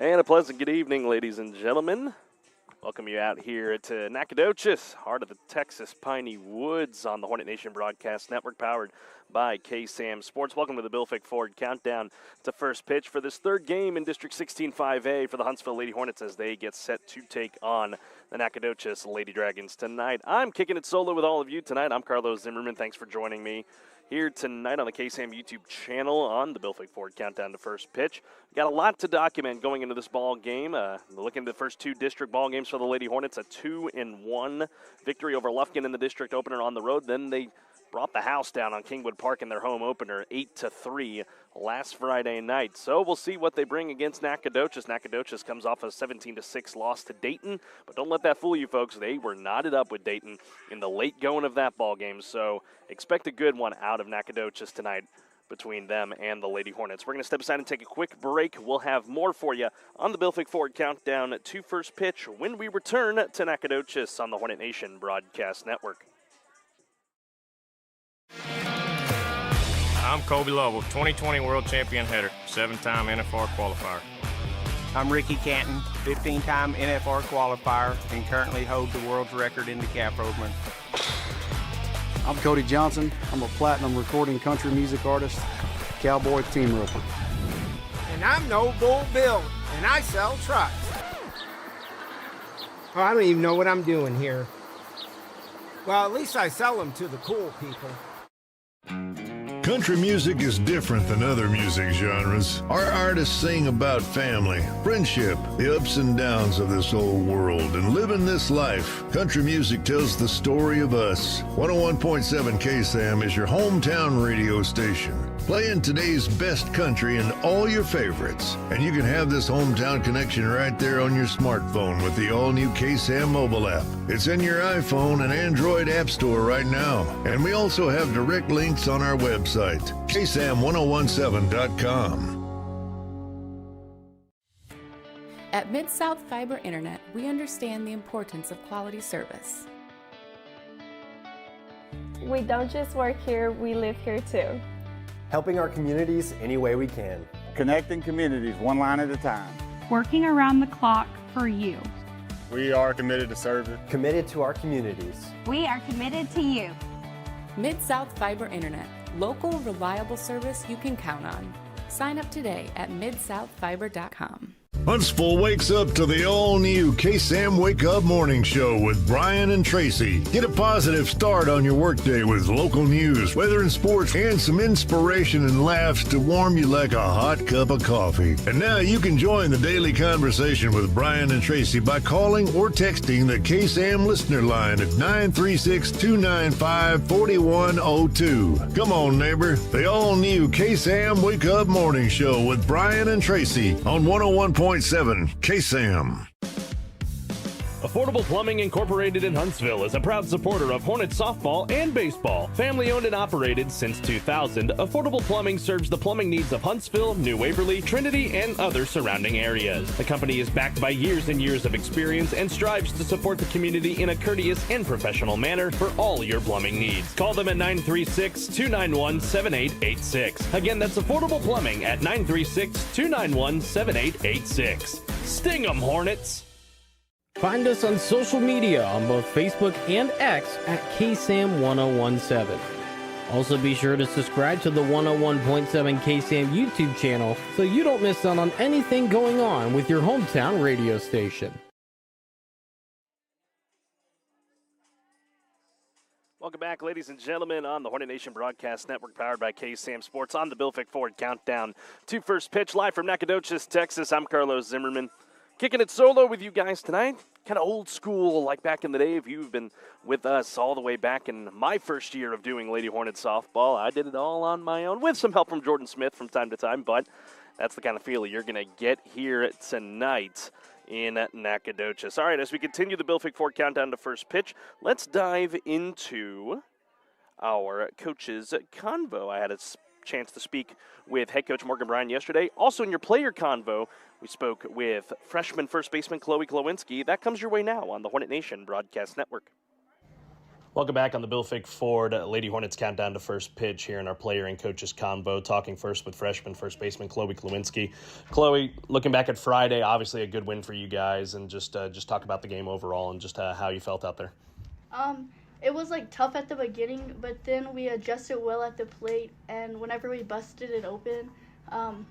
And a pleasant good evening, ladies and gentlemen. Welcome you out here to Nacogdoches, heart of the Texas Piney Woods on the Hornet Nation Broadcast Network, powered by KSAM Sports. Welcome to the Bill Fick Ford Countdown to first pitch for this third game in District 16-5A for the Huntsville Lady Hornets as they get set to take on the Nacogdoches Lady Dragons tonight. I'm kicking it solo with all of you tonight. I'm Carlos Zimmermann. Thanks for joining me here tonight on the KSAM YouTube channel on the Bill Fick Ford Countdown to first pitch. We've got a lot to document going into this ball game. Looking at the first two district ball games for the Lady Hornets, a 2-1 victory over Lufkin in the district opener on the road. Then they brought the house down on Kingwood Park in their home opener, 8-3 last Friday night. So we'll see what they bring against Nacogdoches. Nacogdoches comes off a 17-6 loss to Dayton, but don't let that fool you, folks. They were knotted up with Dayton in the late going of that ball game. So expect a good one out of Nacogdoches tonight between them and the Lady Hornets. We're going to step aside and take a quick break. We'll have more for you on the Bill Fick Ford Countdown to first pitch when we return to Nacogdoches on the Hornet Nation Broadcast Network. I'm Kobe Lovell, 2020 World Champion header, 7-time NFR qualifier. I'm Ricky Canton, 15-time NFR qualifier, and currently hold the world's record in the calf roadman. I'm Cody Johnson. I'm a platinum recording country music artist, cowboy team roper. And I'm No Bull Bill, and I sell trucks. Oh, I don't even know what I'm doing here. Well, at least I sell them to the cool people. Country music is different than other music genres. Our artists sing about family, friendship, the ups and downs of this old world, and living this life. Country music tells the story of us. 101.7 KSAM is your hometown radio station, playing today's best country and all your favorites. And you can have this hometown connection right there on your smartphone with the all-new KSAM mobile app. It's in your iPhone and Android app store right now. And we also have direct links on our website, KSAM1017.com. At Mid-South Fiber Internet, we understand the importance of quality service. We don't just work here, we live here too. Helping our communities any way we can. Connecting communities one line at a time. Working around the clock for you. We are committed to service. Committed to our communities. We are committed to you. Mid-South Fiber Internet. Local, reliable service you can count on. Sign up today at midsouthfiber.com. Huntsville wakes up to the all-new KSAM Wake Up Morning Show with Brian and Tracy. Get a positive start on your workday with local news, weather and sports, and some inspiration and laughs to warm you like a hot cup of coffee. And now you can join the daily conversation with Brian and Tracy by calling or texting the KSAM listener line at 936-295-4102. Come on, neighbor. The all-new KSAM Wake Up Morning Show with Brian and Tracy on 101.7 KSAM. Affordable Plumbing Incorporated in Huntsville is a proud supporter of Hornet softball and baseball. Family owned and operated since 2000, Affordable Plumbing serves the plumbing needs of Huntsville, New Waverly, Trinity, and other surrounding areas. The company is backed by years and years of experience and strives to support the community in a courteous and professional manner for all your plumbing needs. Call them at 936-291-7886. Again, that's Affordable Plumbing at 936-291-7886. Sting 'em, Hornets! Find us on social media on both Facebook and X at KSAM1017. Also be sure to subscribe to the 101.7 KSAM YouTube channel so you don't miss out on anything going on with your hometown radio station. Welcome back, ladies and gentlemen, on the Hornet Nation Broadcast Network, powered by KSAM Sports on the Bill Fick Ford Countdown to first pitch, live from Nacogdoches, Texas. I'm Carlos Zimmermann. Kicking it solo with you guys tonight, kind of old school, like back in the day. If you've been with us all the way back in my first year of doing Lady Hornet softball, I did it all on my own with some help from Jordan Smith from time to time, but that's the kind of feel you're going to get here tonight in Nacogdoches. All right, as we continue the Bill Fick Ford Countdown to first pitch, let's dive into our coaches' convo. I had a chance to speak with head coach Morgan Bryan yesterday. Also in your player convo, we spoke with freshman first baseman Chloe Klowinski. That comes your way now on the Hornet Nation Broadcast Network. Welcome back on the Bill Fick Ford Lady Hornets countdown to first pitch here in our player and coaches convo, talking first with freshman first baseman Chloe Klawinski. Chloe, looking back at Friday, obviously a good win for you guys, and just talk about the game overall and just how you felt out there. It was tough at the beginning, but then we adjusted well at the plate, and whenever we busted it open,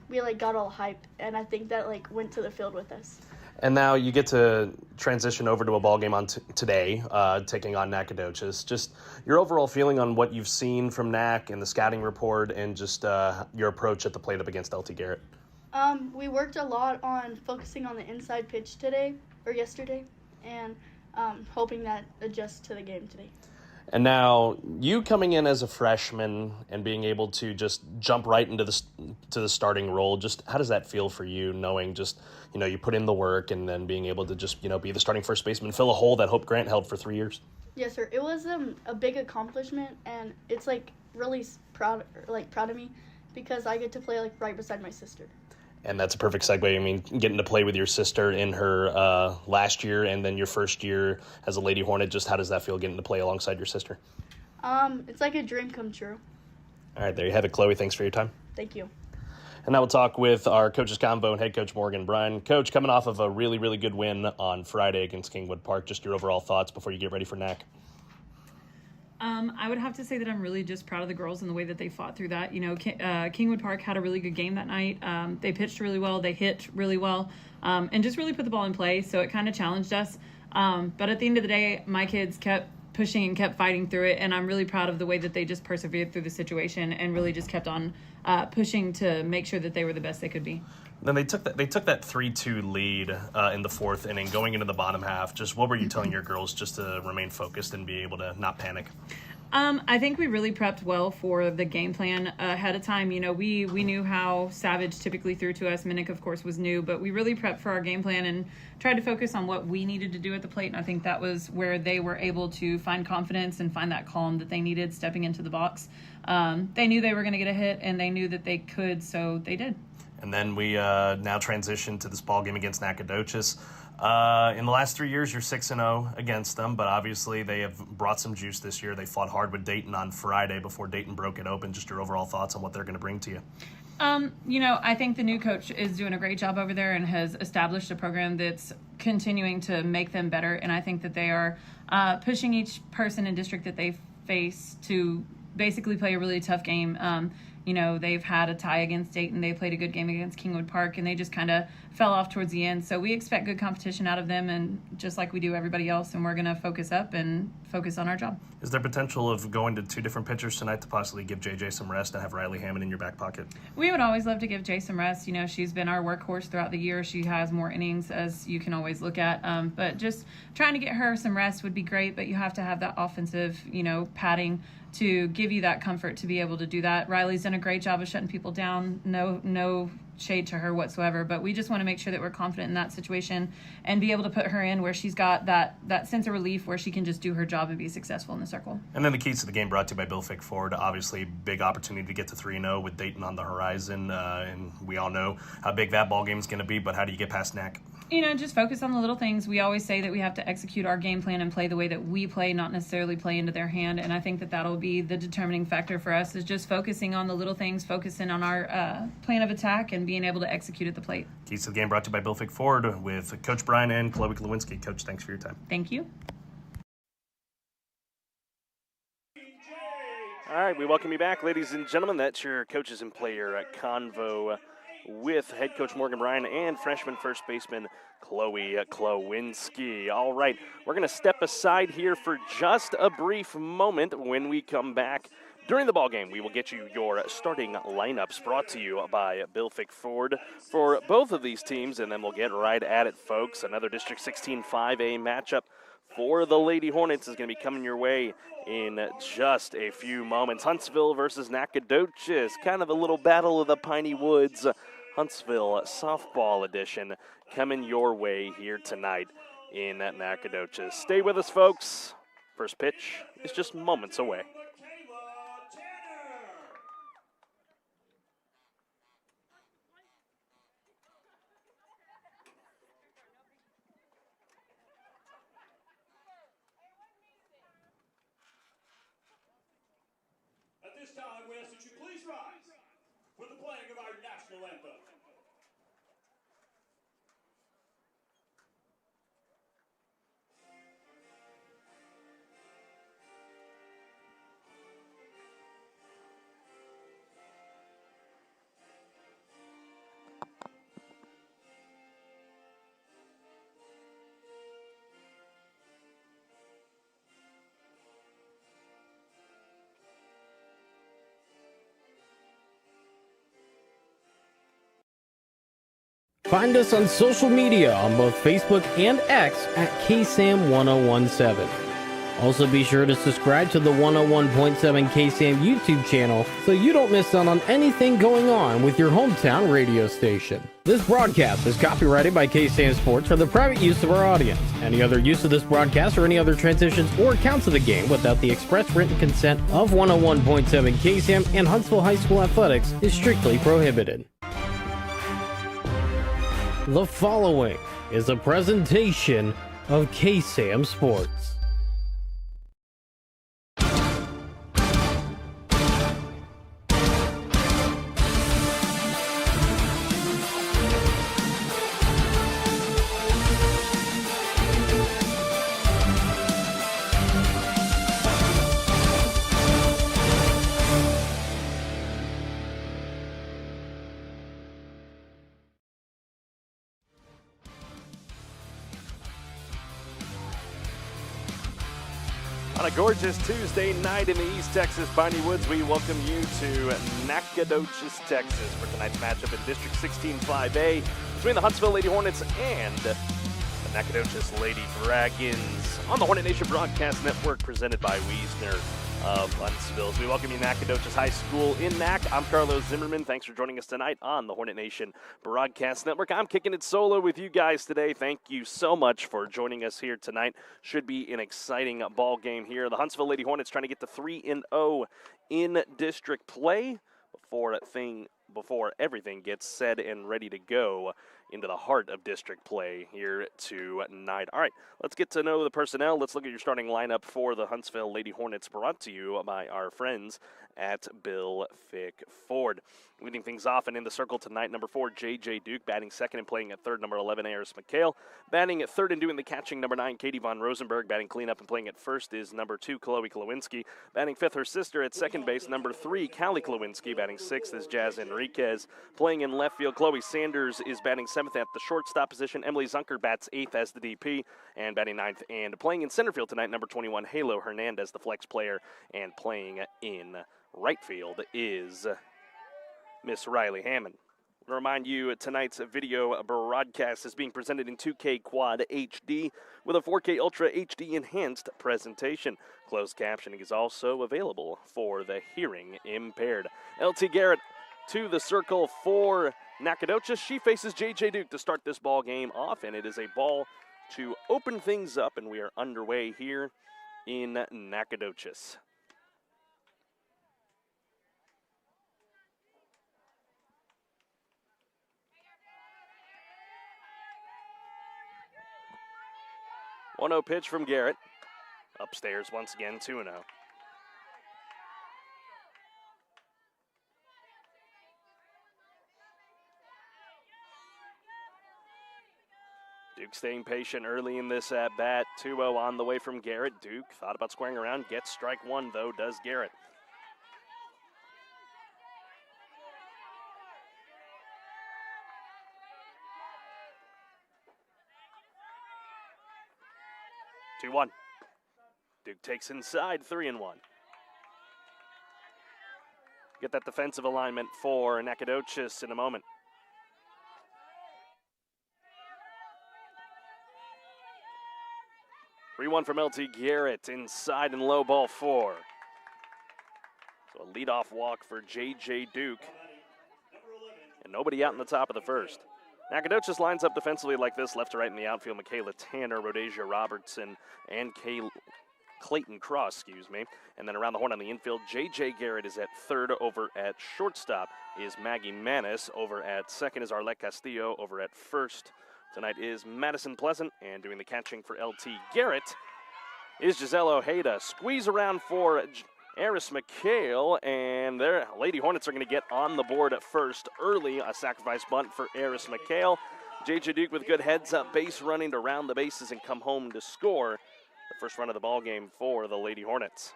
we got all hyped, and I think that went to the field with us. And now you get to transition over to a ball game on today, taking on Nacogdoches. Just your overall feeling on what you've seen from NAC and the scouting report, and just your approach at the plate up against LT Garrett. We worked a lot on focusing on the inside pitch yesterday, and hoping that adjusts to the game today. And now you coming in as a freshman and being able to just jump right into the starting role, just how does that feel for you, knowing just, you put in the work and then being able to just, be the starting first baseman, fill a hole that Hope Grant held for 3 years? Yes, sir. It was a big accomplishment, and it's really proud of me because I get to play right beside my sister. And that's a perfect segue. I mean, getting to play with your sister in her last year and then your first year as a Lady Hornet, just how does that feel, getting to play alongside your sister? It's like a dream come true. All right, there you have it, Chloe. Thanks for your time. Thank you. And now we'll talk with our coaches convo and head coach Morgan Bryan. Coach, coming off of a really, really good win on Friday against Kingwood Park, just your overall thoughts before you get ready for NAC. I would have to say that I'm really just proud of the girls and the way that they fought through that. Kingwood Park had a really good game that night. They pitched really well. They hit really well, and just really put the ball in play. So it kind of challenged us. But at the end of the day, my kids kept pushing and kept fighting through it. And I'm really proud of the way that they just persevered through the situation and really just kept on pushing to make sure that they were the best they could be. Then they took that 3-2 lead in the fourth inning, going into the bottom half. Just what were you telling your girls just to remain focused and be able to not panic? I think we really prepped well for the game plan ahead of time. We knew how Savage typically threw to us. Minnick, of course, was new, but we really prepped for our game plan and tried to focus on what we needed to do at the plate. And I think that was where they were able to find confidence and find that calm that they needed stepping into the box. They knew they were going to get a hit, and they knew that they could, so they did. And then we now transition to this ball game against Nacogdoches. In the last 3 years, you're 6-0 against them, but obviously they have brought some juice this year. They fought hard with Dayton on Friday before Dayton broke it open. Just your overall thoughts on what they're going to bring to you. I think the new coach is doing a great job over there and has established a program that's continuing to make them better. And I think that they are pushing each person in district that they face to basically play a really tough game. They've had a tie against Dayton. They played a good game against Kingwood Park, and they just kind of fell off towards the end. So we expect good competition out of them, and just like we do everybody else, and we're going to focus up and focus on our job. Is there potential of going to two different pitchers tonight to possibly give JJ some rest and have Riley Hammond in your back pocket? We would always love to give Jay some rest. She's been our workhorse throughout the year. She has more innings, as you can always look at. But just trying to get her some rest would be great, but you have to have that offensive, padding to give you that comfort to be able to do that. Riley's done a great job of shutting people down. No shade to her whatsoever, but we just want to make sure that we're confident in that situation and be able to put her in where she's got that sense of relief where she can just do her job and be successful in the circle. And then the keys to the game brought to you by Bill Fick Ford. Obviously, big opportunity to get to 3-0 with Dayton on the horizon, and we all know how big that ball game is going to be, but how do you get past NAC? Just focus on the little things. We always say that we have to execute our game plan and play the way that we play, not necessarily play into their hand. And I think that that'll be the determining factor for us, is just focusing on the little things, focusing on our plan of attack and being able to execute at the plate. Keys to the game brought to you by Bill Fick Ford with Coach Bryan and Chloe Klawinski. Coach, thanks for your time. Thank you. All right, we welcome you back, ladies and gentlemen. That's your coaches and player convo with head coach Morgan Bryan and freshman first baseman Chloe Klawinski. All right, we're going to step aside here for just a brief moment. When we come back during the ball game, we will get you your starting lineups, brought to you by Bill Fick Ford for both of these teams, and then we'll get right at it, folks. Another District 16 5A matchup for the Lady Hornets is going to be coming your way in just a few moments. Huntsville versus Nacogdoches, kind of a little battle of the Piney Woods. Huntsville softball edition coming your way here tonight in Nacogdoches. Stay with us, folks. First pitch is just moments away. time we ask that you please rise for the playing of our national anthem. Find us on social media on both Facebook and X at KSAM-1017. Also be sure to subscribe to the 101.7 KSAM YouTube channel so you don't miss out on anything going on with your hometown radio station. This broadcast is copyrighted by KSAM Sports for the private use of our audience. Any other use of this broadcast or any other transitions or accounts of the game without the express written consent of 101.7 KSAM and Huntsville High School Athletics is strictly prohibited. The following is a presentation of KSAM Sports. On a gorgeous Tuesday night in the East Texas Piney Woods, we welcome you to Nacogdoches, Texas for tonight's matchup in District 16-5A between the Huntsville Lady Hornets and the Nacogdoches Lady Dragons on the Hornet Nation Broadcast Network, presented by Wiesner of Huntsville. So we welcome you to Nacogdoches High School in Nac. I'm Carlos Zimmermann. Thanks for joining us tonight on the Hornet Nation Broadcast Network. I'm kicking it solo with you guys today. Thank you so much for joining us here tonight. Should be an exciting ball game here. The Huntsville Lady Hornets trying to get to 3-0 in district play before everything gets said and ready to go into the heart of district play here tonight. All right, let's get to know the personnel. Let's look at your starting lineup for the Huntsville Lady Hornets, brought to you by our friends at Bill Fick Ford. Leading things off and in the circle tonight, number 4, J.J. Duke, batting second and playing at third, number 11, Eris McHale. Batting at third and doing the catching, number 9, Katie Von Rosenberg. Batting cleanup and playing at first is number 2, Chloe Klawinski. Batting fifth, her sister at second base, number 3, Callie Klawinski. Batting sixth is Jazz Enriquez. Playing in left field, Chloe Sanders is batting seventh at the shortstop position. Emily Zunker bats eighth as the DP and batting ninth. And playing in center field tonight, number 21, Halo Hernandez, the flex player. And playing in right field is Miss Riley Hammond. I remind you, tonight's video broadcast is being presented in 2K Quad HD with a 4K Ultra HD enhanced presentation. Closed captioning is also available for the hearing impaired. LT Garrett to the circle for Nacogdoches. She faces J.J. Duke to start this ball game off, and it is a ball to open things up, and we are underway here in Nacogdoches. One 0 pitch from Garrett. Upstairs once again, 2-0. Duke staying patient early in this at-bat. 2-0 on the way from Garrett. Duke thought about squaring around. Gets strike one, though, does Garrett. Two 2-1. Duke takes inside, 3-1. Get that defensive alignment for Nacogdoches in a moment. Three-1 from LT Garrett, inside and low, ball 4. So a leadoff walk for J.J. Duke. And nobody out in the top of the first. Nacogdoches lines up defensively like this, left to right in the outfield. Michaela Tanner, Rhodesia Robertson, and Clayton Cross, And then around the horn on the infield, J.J. Garrett is at third. Over at shortstop is Maggie Manis. Over at second is Arlette Castillo. Over at first tonight is Madison Pleasant. And doing the catching for LT Garrett is Giselle Ojeda. Squeeze around for Eris McHale, and their Lady Hornets are going to get on the board at first early. A sacrifice bunt for Eris McHale. J.J. Duke with good heads-up base running to round the bases and come home to score the first run of the ball game for the Lady Hornets.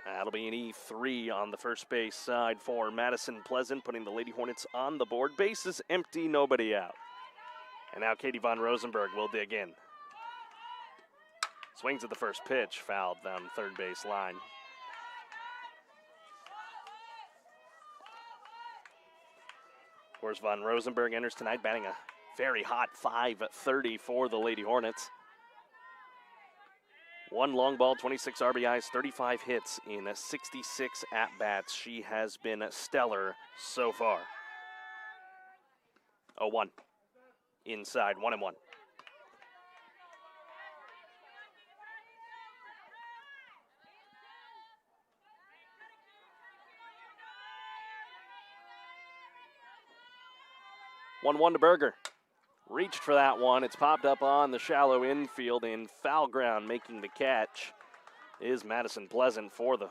That'll be an E3 on the first base side for Madison Pleasant, putting the Lady Hornets on the board. Bases empty, nobody out. And now Katie von Rosenberg will dig in. Swings at the first pitch, fouled down third base line. Of course, von Rosenberg enters tonight batting a very hot .530 for the Lady Hornets. 1 long ball, 26 RBIs, 35 hits in 66 at-bats. She has been stellar so far. 0-1. Inside, 1-1. One to Berger. Reached for that one. It's popped up on the shallow infield in foul ground. Making the catch is Madison Pleasant for the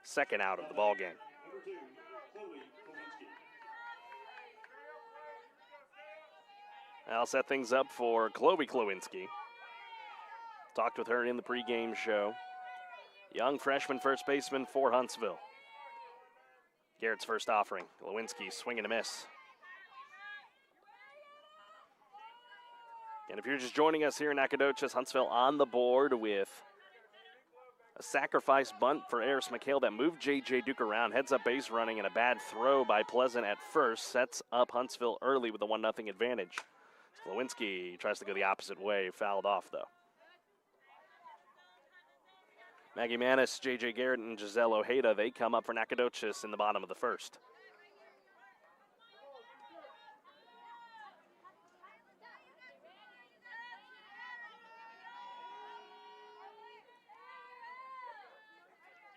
second out of the ball game. I'll set things up for Chloe Klowinski. Talked with her in the pregame show. Young freshman first baseman for Huntsville. Garrett's first offering. Klowinski swinging a miss. And if you're just joining us here in Nacogdoches, Huntsville on the board with a sacrifice bunt for Eris McHale that moved J.J. Duke around. Heads up base running and a bad throw by Pleasant at first. Sets up Huntsville early with a 1-0 advantage. Klowinski tries to go the opposite way. Fouled off, though. Maggie Manis, J.J. Garrett, and Giselle Ojeda, they come up for Nacogdoches in the bottom of the first.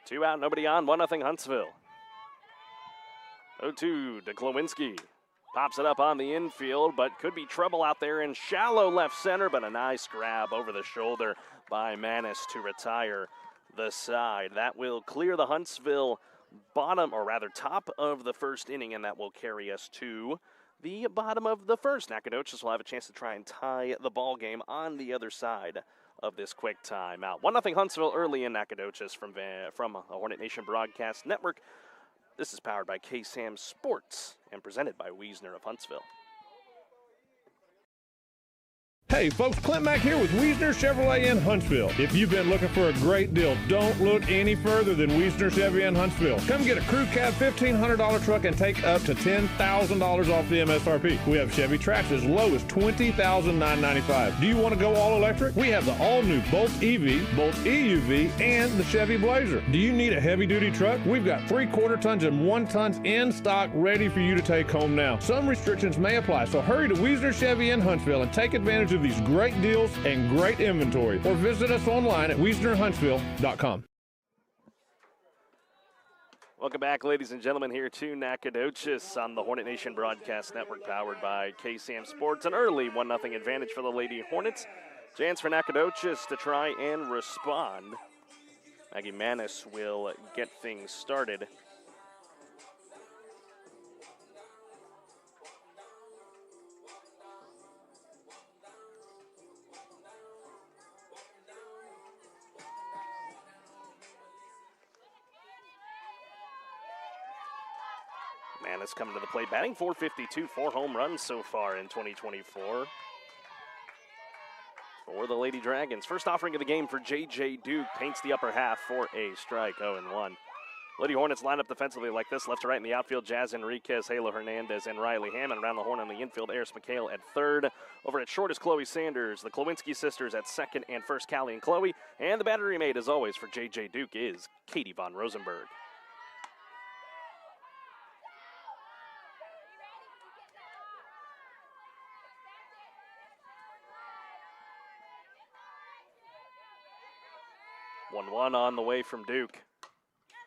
Two out, nobody on, 1-0 Huntsville. 0-2 to Klowinski. Pops it up on the infield, but could be trouble out there in shallow left center, but a nice grab over the shoulder by Manis to retire the side. That will clear the Huntsville bottom, or rather top of the first inning, and that will carry us to the bottom of the first. Nacogdoches will have a chance to try and tie the ball game on the other side of this quick timeout. 1-0 Huntsville early in Nacogdoches from the Hornet Nation Broadcast Network. This is powered by KSAM Sports and presented by Wiesner of Huntsville. Hey folks, Clint Mack here with Wiesner Chevrolet in Huntsville. If you've been looking for a great deal, don't look any further than Wiesner Chevy in Huntsville. Come get a crew cab $1,500 truck and take up to $10,000 off the MSRP. We have Chevy Trax as low as $20,995. Do you want to go all electric? We have the all-new Bolt EV, Bolt EUV, and the Chevy Blazer. Do you need a heavy-duty truck? We've got 3/4 tons and 1 tons in stock ready for you to take home now. Some restrictions may apply, so hurry to Wiesner Chevy in Huntsville and take advantage of these great deals and great inventory, or visit us online at WiesnerHuntsville.com. Welcome back, ladies and gentlemen, here to Nacogdoches on the Hornet Nation Broadcast Network, powered by KSAM Sports. An early 1-0 advantage for the Lady Hornets. Chance for Nacogdoches to try and respond. Maggie Manis will get things started. Manis coming to the plate, batting .452, 4 home runs so far in 2024 for the Lady Dragons. First offering of the game for J.J. Duke, paints the upper half for a strike, 0-1. Lady Hornets line up defensively like this, left to right in the outfield, Jazz Enriquez, Halo Hernandez, and Riley Hammond. Around the horn on the infield, Eris McHale at third. Over at short is Chloe Sanders. The Klowinski sisters at second and first, Callie and Chloe. And the battery mate, as always, for J.J. Duke is Katie von Rosenberg. One on the way from Duke.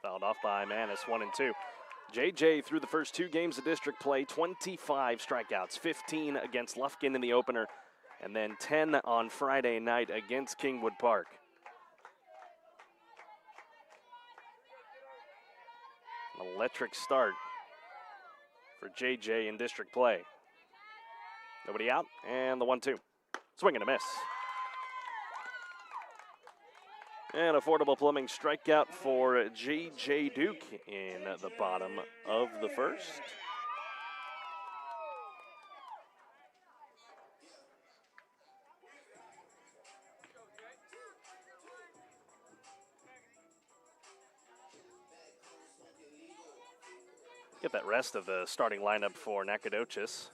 Fouled off by Manis, 1-2. JJ through the first 2 games of district play, 25 strikeouts, 15 against Lufkin in the opener, and then 10 on Friday night against Kingwood Park. An electric start for JJ in district play. Nobody out, and the 1-2. Swing and a miss. And Affordable Plumbing strikeout for J.J. Duke in the bottom of the first. Get that rest of the starting lineup for Nacogdoches.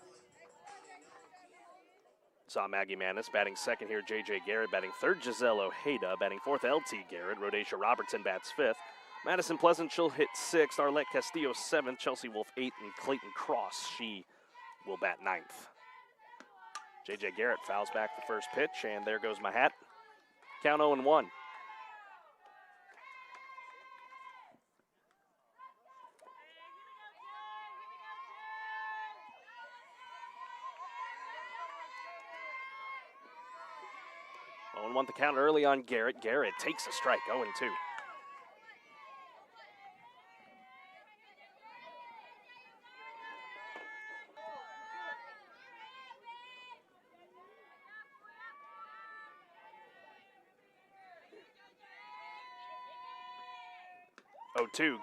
Saw Maggie Manis batting second here, J.J. Garrett batting third, Giselle Ojeda batting fourth, L.T. Garrett, Rhodesia Robertson bats fifth, Madison Pleasant, she'll hit sixth, Arlette Castillo seventh, Chelsea Wolf eighth, and Clayton Cross, she will bat ninth. J.J. Garrett fouls back the first pitch, and there goes my hat. Count 0-1. Want the count early on Garrett. Garrett takes a strike, 0-2.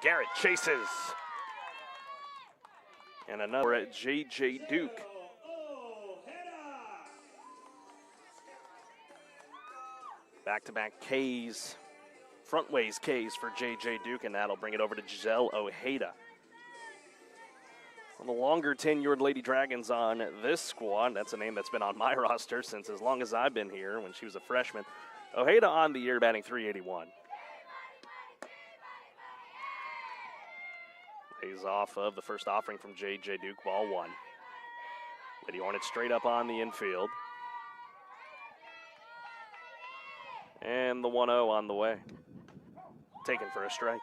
Garrett chases. And another at J.J. Duke. Back-to-back Ks, frontways Ks for J.J. Duke, and that'll bring it over to Giselle Ojeda. Well, the longer tenured Lady Dragons on this squad, that's a name that's been on my roster since as long as I've been here when she was a freshman. Ojeda on the year batting .381. Lays off of the first offering from J.J. Duke, ball one. Lady Hornets straight up on the infield. And the 1-0 on the way. Taken for a strike.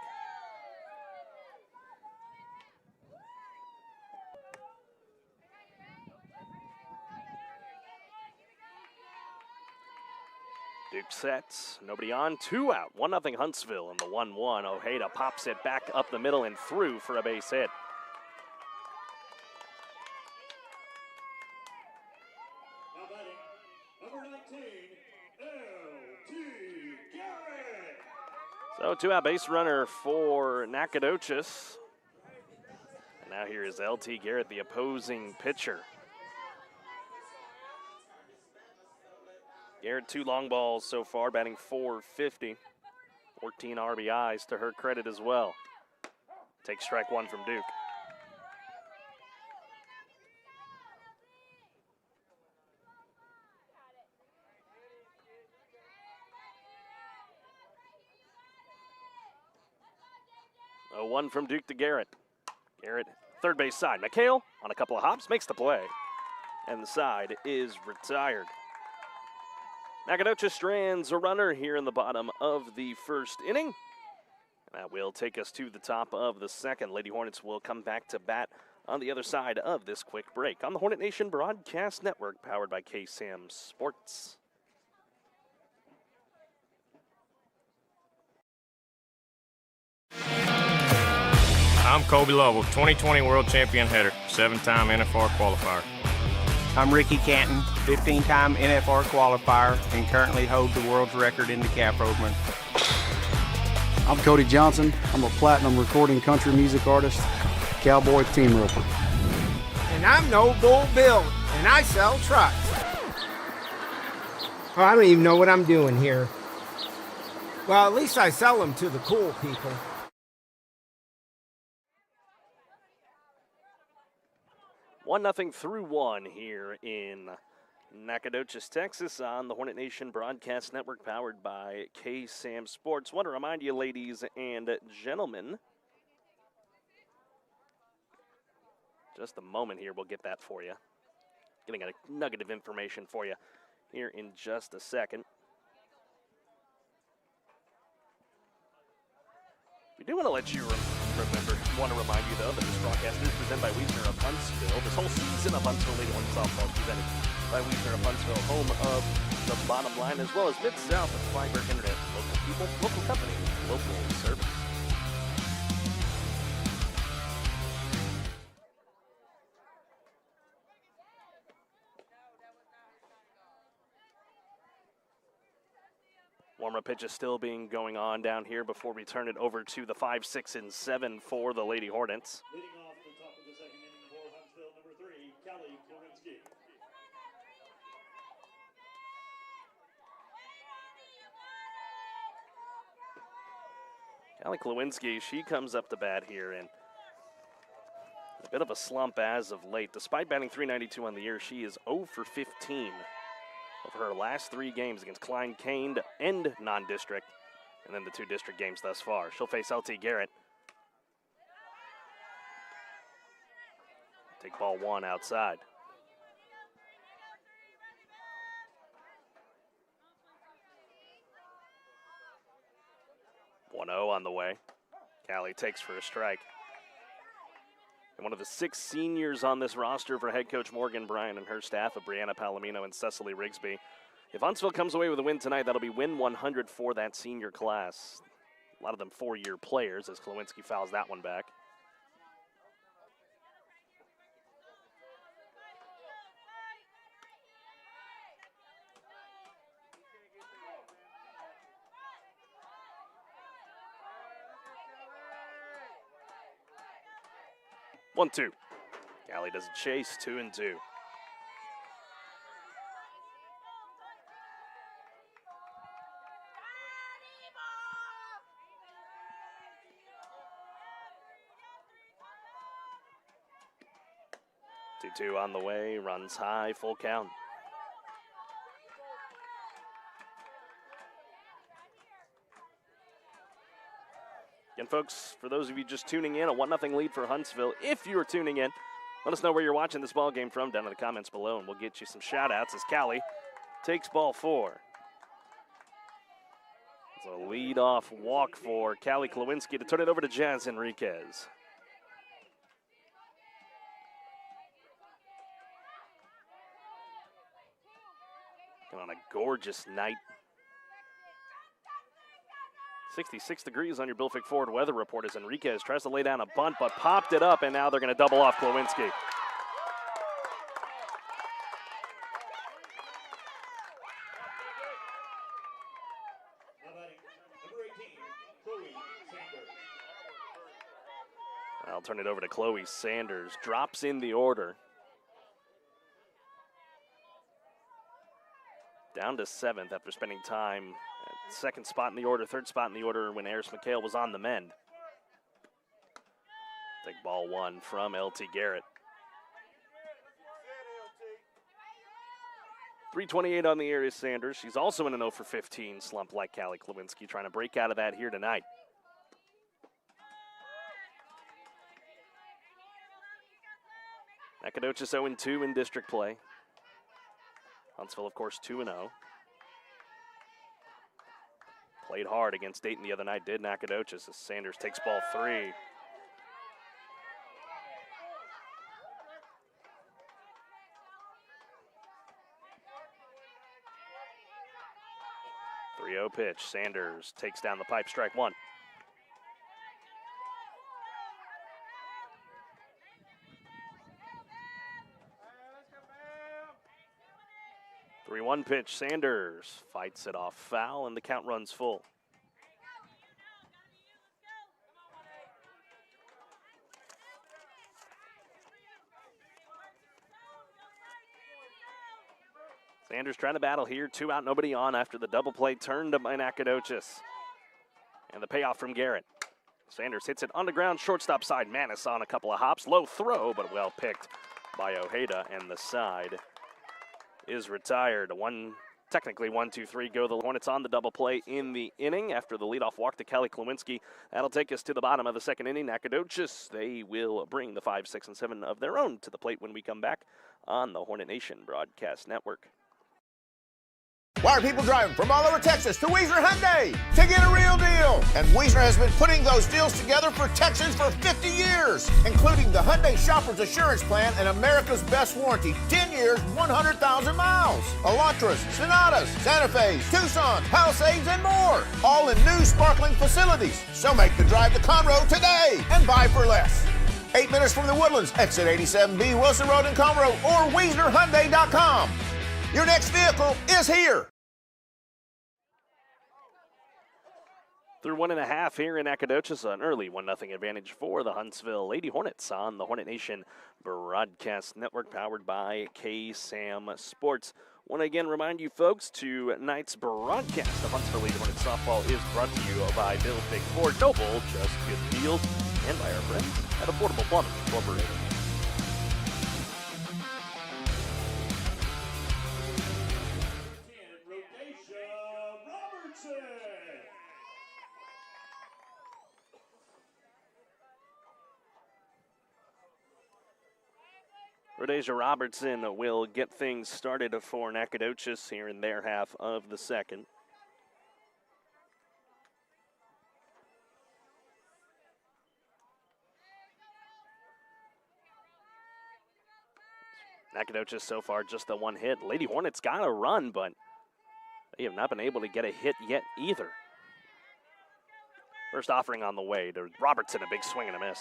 Duke sets, nobody on, 2 out. 1-0 Huntsville in the 1-1. Ojeda pops it back up the middle and through for a base hit. Now batting, number 19, L.T. Garrett. So 2-out base runner for Nacogdoches. And now here is L.T. Garrett, the opposing pitcher. Garrett 2 long balls so far, batting .450. 14 RBIs to her credit as well. Takes strike one from Duke. A 1 from Duke to Garrett. Garrett, third base side. McHale on a couple of hops, makes the play. And the side is retired. Nacogdoches strands a runner here in the bottom of the first inning. That will take us to the top of the second. Lady Hornets will come back to bat on the other side of this quick break on the Hornet Nation Broadcast Network, powered by KSAM Sports. I'm Kobe Lovell, 2020 World Champion hitter, 7-time NFR qualifier. I'm Ricky Canton, 15-time NFR qualifier, and currently hold the world's record in the calf rovement. I'm Cody Johnson. I'm a platinum recording country music artist, cowboy team roper. And I'm No Bull Bill, and I sell trucks. Oh, I don't even know what I'm doing here. Well, at least I sell them to the cool people. 1-0 through 1 here in Nacogdoches, Texas on the Hornet Nation Broadcast Network, powered by KSAM Sports. Want to remind you, ladies and gentlemen, just a moment here, we'll get that for you. Getting a nugget of information for you here in just a second. We do want to let you Want to remind you, though, that this broadcast is presented by Wiesner of Huntsville. This whole season of Huntsville Lady Hornet softball is presented by Wiesner of Huntsville, home of the Bottom Line, as well as Mid-South and Fiber Internet. Local people, local company, local service. Warm-up pitch is still going on down here before we turn it over to the 5, 6, and 7 for the Lady Hornets. Leading off the top of the second inning for Huntsville, number 3, Callie Klawinski. Callie Klawinski, she comes up to bat here in a bit of a slump as of late. Despite batting .392 on the year, she is 0 for 15 of her last 3 games against Klein, Caned, and non-district, and then the 2 district games thus far. She'll face LT Garrett. Take ball 1 outside. .0 on the way. Callie takes for a strike. And one of the 6 seniors on this roster for head coach Morgan Bryan and her staff of Brianna Palomino and Cecily Rigsby. If Huntsville comes away with a win tonight, that'll be win 100 for that senior class. A lot of them 4-year players as Klawinski fouls that one back. One, 2. Callie does a chase, 2 and 2. Two on the way, runs high, full count. Again, folks, for those of you just tuning in, a 1-0 lead for Huntsville. If you are tuning in, let us know where you're watching this ball game from down in the comments below, and we'll get you some shout-outs as Callie takes ball 4. It's a lead-off walk for Callie Klawinski to turn it over to Jazz Enriquez. And on a gorgeous night. 66 degrees on your Bill Fick Ford weather report as Enriquez tries to lay down a bunt, but popped it up, and now they're going to double off Klawinski. I'll turn it over to Chloe Sanders. Drops in the order. Down to 7th after spending time at 2nd spot in the order, 3rd spot in the order when Eris McHale was on the mend. Take ball 1 from LT Garrett. 328 on the year is Sanders. She's also in an 0 for 15 slump like Callie Klawinski, trying to break out of that here tonight. Nacogdoches 0-2 in district play. Huntsville, of course, 2-0. Played hard against Dayton the other night, did Nacogdoches, as Sanders takes ball 3. .30 pitch. Sanders takes down the pipe, strike 1. 3-1 pitch. Sanders fights it off foul, and the count runs full. Sanders trying to battle here. 2 out, nobody on after the double play turned by Nacogdoches. And the payoff from Garrett. Sanders hits it on the ground, shortstop side. Manis on a couple of hops. Low throw, but well picked by Ojeda, and the side is retired. Technically 1-2-3 go the Hornets on the double play in the inning after the leadoff walk to Callie Klawinski. That'll take us to the bottom of the 2nd inning. Nacogdoches, they will bring the 5, 6, and 7 of their own to the plate when we come back on the Hornet Nation Broadcast Network. Why are people driving from all over Texas to Wiesner Hyundai to get a real deal? And Wiesner has been putting those deals together for Texans for 50 years, including the Hyundai Shoppers Assurance Plan and America's Best Warranty, 10 years, 100,000 miles. Elantras, Sonatas, Santa Fe's, Tucson, Palisades, and more. All in new sparkling facilities. So make the drive to Conroe today and buy for less. 8 minutes from the Woodlands, exit 87B, Wilson Road in Conroe, or WiesnerHyundai.com. Your next vehicle is here. Through 1.5 here in Nacogdoches, an early 1-0 advantage for the Huntsville Lady Hornets on the Hornet Nation Broadcast Network, powered by KSAM Sports. Want to again remind you folks, tonight's broadcast of Huntsville Lady Hornets softball is brought to you by Bill Big Ford, Noble, Just Good Deals, and by our friends at Affordable Plumbing Incorporated. Rhodesia Robertson will get things started for Nacogdoches here in their half of the second. Nacogdoches so far just the one hit. Lady Hornets got a run, but they have not been able to get a hit yet either. First offering on the way to Robertson, a big swing and a miss.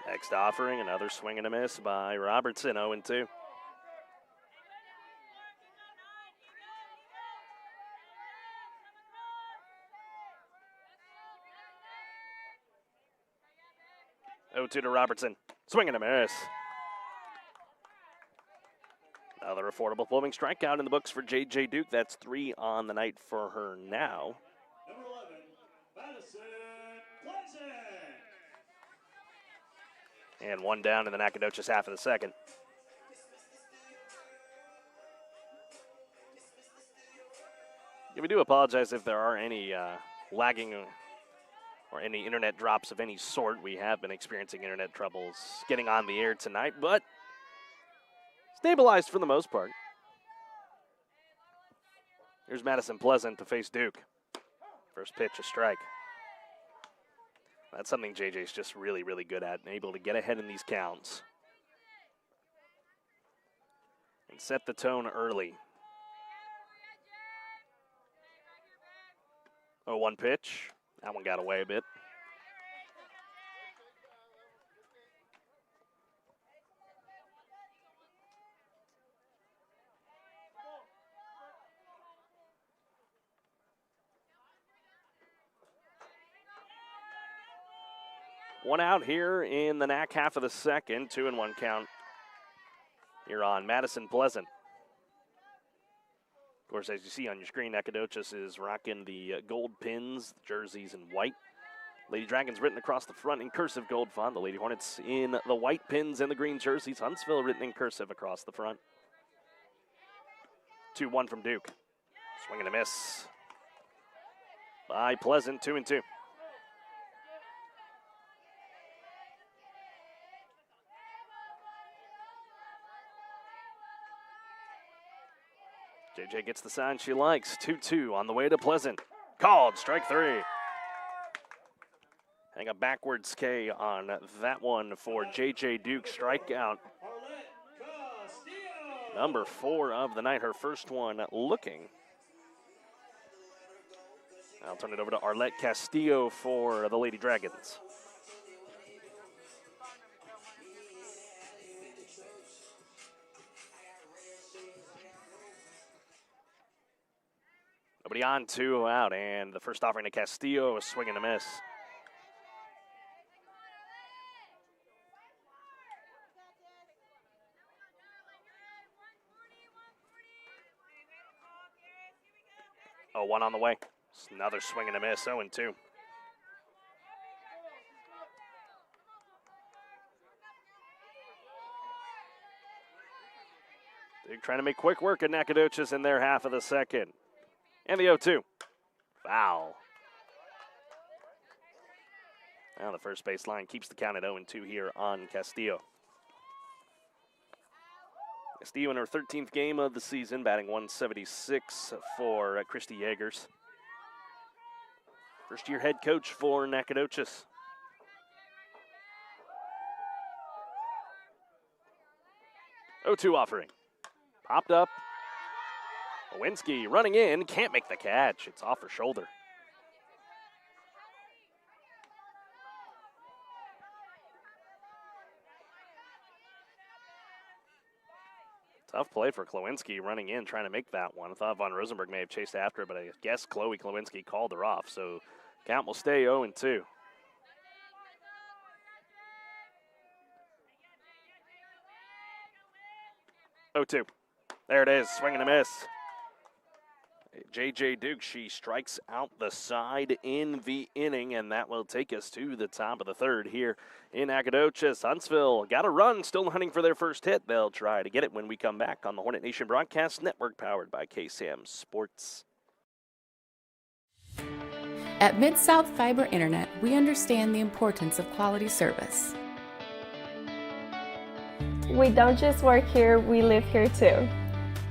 Next offering, another swing and a miss by Robertson, 0-2. To Robertson, swing and a miss. Another Affordable Plumbing strikeout in the books for J.J. Duke. That's 3 on the night for her now. Number 11, Madison Pleasant. And one down in the Nacogdoches half of the second. Yeah, we do apologize if there are any lagging or any internet drops of any sort. We have been experiencing internet troubles getting on the air tonight, but stabilized for the most part. Here's Madison Pleasant to face Duke. First pitch, a strike. That's something JJ's just really, really good at, and able to get ahead in these counts. And set the tone early. 0-1 pitch. That one got away a bit. One out here in the Nac half of the second. 2-1 count here on Madison Pleasant. Of course, as you see on your screen, Nacogdoches is rocking the gold pins, the jerseys in white. Lady Dragons written across the front in cursive gold font. The Lady Hornets in the white pins and the green jerseys. Huntsville written in cursive across the front. 2-1 from Duke. Swing and a miss by Pleasant, 2-2. JJ gets the sign she likes. 2-2 on the way to Pleasant. Called, strike 3. Hang a backwards K on that one for JJ Duke. Strikeout. Number 4 of the night, her first one looking. I'll turn it over to Arlette Castillo for the Lady Dragons. Nobody on, 2 out, and the first offering to Castillo, a swing and a miss. Oh, 1 on the way. Another swing and a miss, 0-2. They're trying to make quick work at Nacogdoches in their half of the second. And the 0-2. Foul. Now the first baseline keeps the count at 0-2 here on Castillo. Castillo in her 13th game of the season, batting 176 for Christy Yeagers. First-year head coach for Nacogdoches. 0-2 offering. Popped up. Lewinsky running in, can't make the catch. It's off her shoulder. Tough play for Klawinski running in, trying to make that one. I thought Von Rosenberg may have chased after it, but I guess Chloe Klawinski called her off, so count will stay 0-2. There it is, swing and a miss. J.J. Duke, she strikes out the side in the inning, and that will take us to the top of the third here in Nacogdoches. Huntsville got a run, still hunting for their first hit. They'll try to get it when we come back on the Hornet Nation Broadcast Network, powered by KSAM Sports. At Mid-South Fiber Internet, we understand the importance of quality service. We don't just work here, we live here too.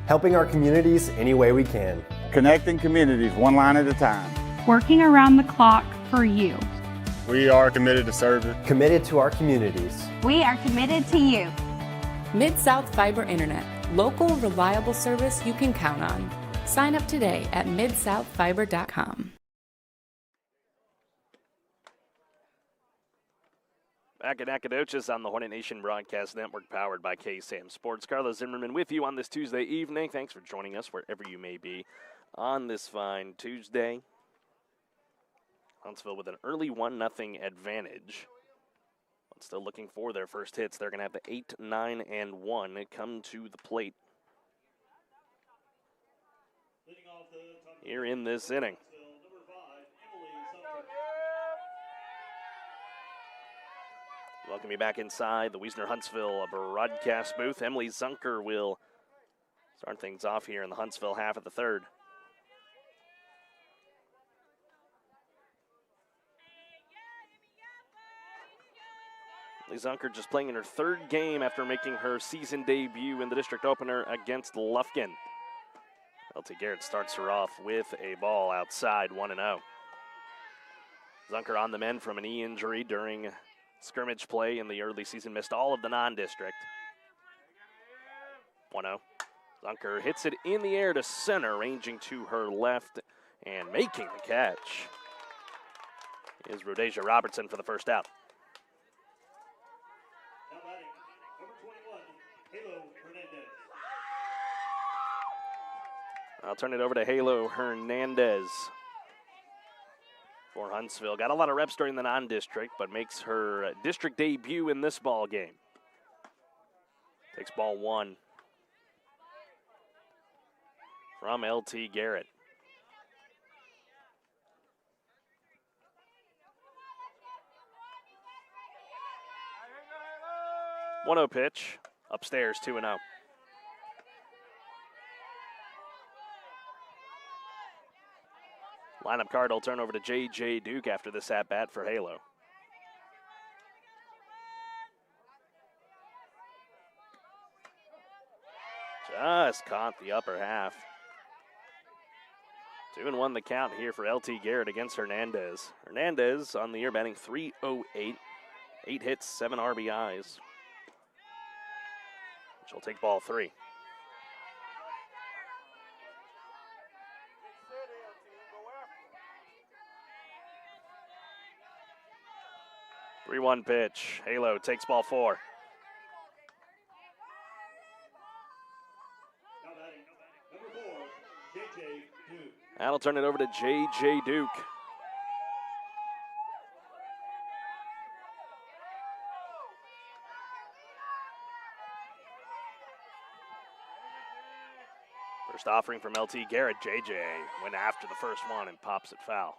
Helping our communities any way we can. Connecting communities one line at a time. Working around the clock for you. We are committed to service. Committed to our communities. We are committed to you. Mid-South Fiber Internet, local, reliable service you can count on. Sign up today at midsouthfiber.com. Back at Nacogdoches on the Hornet Nation Broadcast Network, powered by KSAM Sports. Carlos Zimmermann with you on this Tuesday evening. Thanks for joining us wherever you may be on this fine Tuesday. Huntsville with an early 1-0 advantage. But still looking for their first hits. They're going to have the 8, 9, and 1 come to the plate here in this inning. Welcome you back inside the Wiesner-Huntsville broadcast booth. Emily Zunker will start things off here in the Huntsville half of the third. Emily Zunker just playing in her third game after making her season debut in the district opener against Lufkin. LT Garrett starts her off with a ball outside, 1-0. Zunker on the mend from an knee injury during scrimmage play in the early season, missed all of the non-district. 1-0. Zunker hits it in the air to center, ranging to her left and making the catch is Rhodesia Robertson for the first out. Now batting, number 21, Halo Hernandez. I'll turn it over to Halo Hernandez for Huntsville. Got a lot of reps during the non-district, but makes her district debut in this ball game. Takes ball 1 from LT Garrett. 1-0 pitch, upstairs, 2-0. Lineup card will turn over to J.J. Duke after this at-bat for Halo. Just caught the upper half. 2-1 the count here for LT Garrett against Hernandez. Hernandez on the year batting .308. 8 hits, 7 RBIs. She'll take ball 3. Three-one pitch. Halo takes ball 4. Number 4, J.J. Duke. That'll turn it over to J.J. Duke. First offering from LT Garrett. J.J. went after the first one and pops it foul.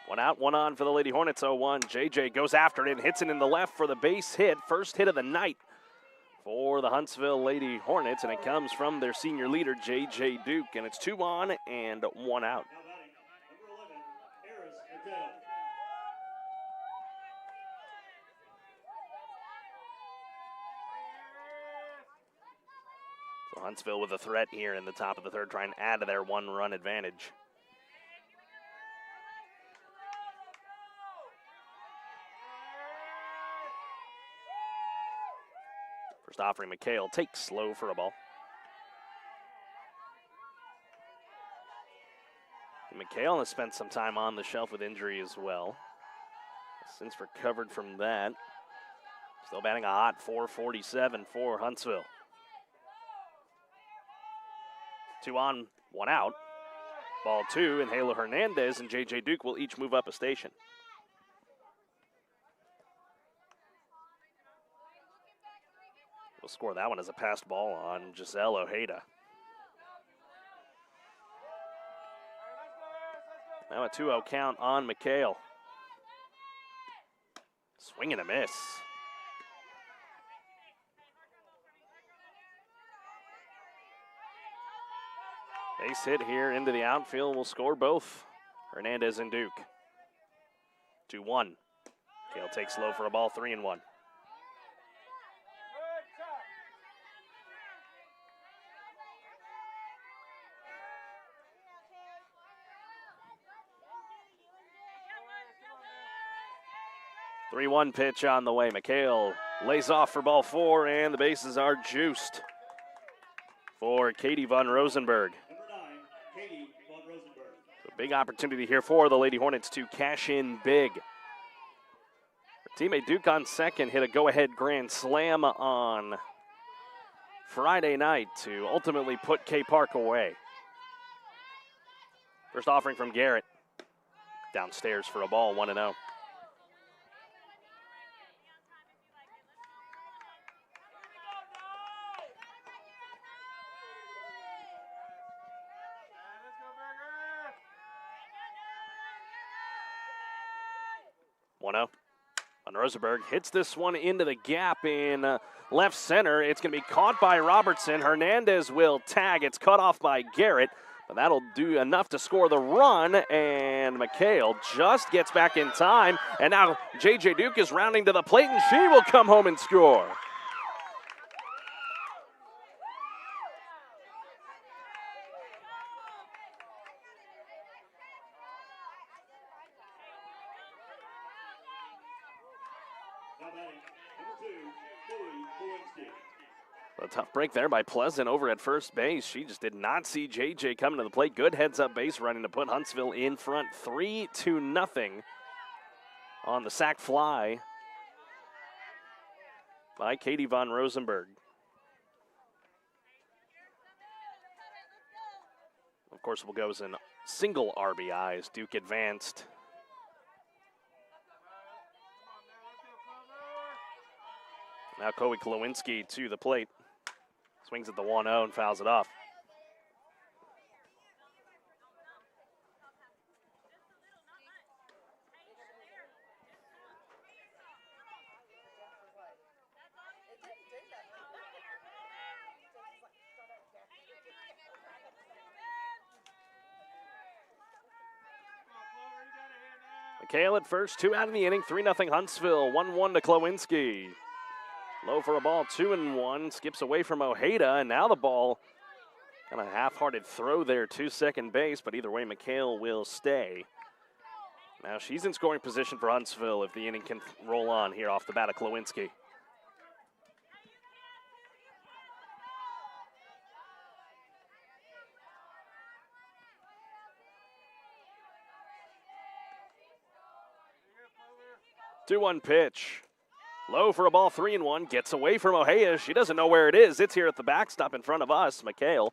One out, one on for the Lady Hornets, 0-1. JJ goes after it and hits it in the left for the base hit. First hit of the night for the Huntsville Lady Hornets, and it comes from their senior leader, JJ Duke, and it's 2 on and 1 out. So Huntsville with a threat here in the top of the third, trying to add to their one-run advantage. First offering, McHale takes low for a ball. McHale has spent some time on the shelf with injury as well. Since recovered from that. Still batting a hot .447 for Huntsville. 2 on, 1 out. Ball 2, and Halo Hernandez and JJ Duke will each move up a station. We'll score that one as a passed ball on Giselle Ojeda. Now a 2-0 count on McHale. Swing and a miss. Base hit here into the outfield will score both Hernandez and Duke. 2-1. McHale takes low for a ball, 3-1. Three-one pitch on the way. McHale lays off for ball 4, and the bases are juiced for Katie von Rosenberg. So big opportunity here for the Lady Hornets to cash in big. Her teammate Duke on second hit a go-ahead grand slam on Friday night to ultimately put K Park away. First offering from Garrett. Downstairs for a ball, 1-0. Von Rosenberg hits this one into the gap in left center. It's going to be caught by Robertson. Hernandez will tag. It's cut off by Garrett, but that'll do enough to score the run, and McHale just gets back in time, and now JJ Duke is rounding to the plate, and she will come home and score. A tough break there by Pleasant over at first base. She just did not see JJ coming to the plate. Good heads-up base running to put Huntsville in front 3-0 on the sac fly by Katie von Rosenberg. Of course, we'll go as in single RBIs. Duke advanced. Now Kobe Klawinski to the plate. Swings at the 1-0 and fouls it off. McHale at first, 2 out in the inning, 3-0 Huntsville, 1-1 to Klawinski. Low for a ball, 2-1, skips away from Ojeda, and now the ball, kind of half-hearted throw there to second base, but either way, McHale will stay. Now she's in scoring position for Huntsville if the inning can roll on here off the bat of Klawinski. Two-one pitch. Low for a ball, 3-1. Gets away from Ojeda. She doesn't know where it is. It's here at the backstop in front of us, McHale.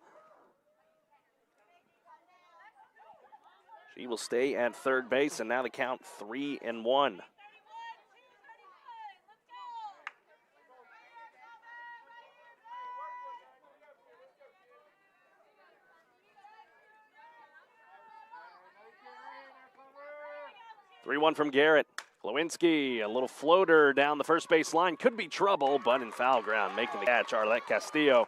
She will stay at third base, and now the count 3-1. 3-1 from Garrett. Lewinsky, a little floater down the first base line. Could be trouble, but in foul ground, making the catch. Arlette Castillo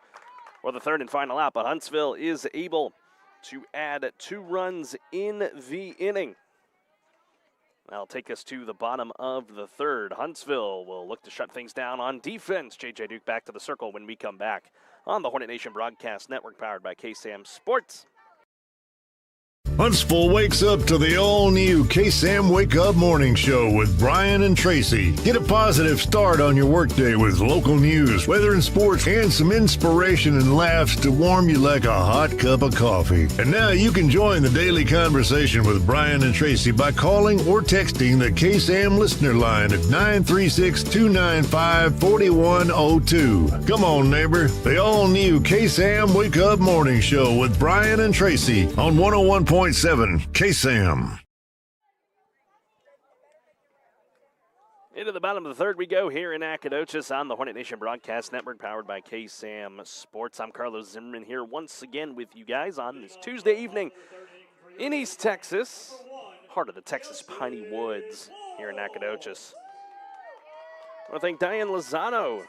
for the third and final out. But Huntsville is able to add 2 runs in the inning. That'll take us to the bottom of the third. Huntsville will look to shut things down on defense. J.J. Duke back to the circle when we come back on the Hornet Nation Broadcast Network, powered by KSAM Sports. Huntsville wakes up to the all-new KSAM Wake Up Morning Show with Brian and Tracy. Get a positive start on your workday with local news, weather and sports, and some inspiration and laughs to warm you like a hot cup of coffee. And now you can join the daily conversation with Brian and Tracy by calling or texting the KSAM listener line at 936-295-4102. Come on, neighbor. The all-new KSAM Wake Up Morning Show with Brian and Tracy on 101.7 KSAM. Into the bottom of the third we go here in Nacogdoches on the Hornet Nation Broadcast Network, powered by KSAM Sports. I'm Carlos Zimmermann here once again with you guys on this Tuesday evening in East Texas, heart of the Texas Piney Woods here in Nacogdoches. I want to thank Diane Lozano,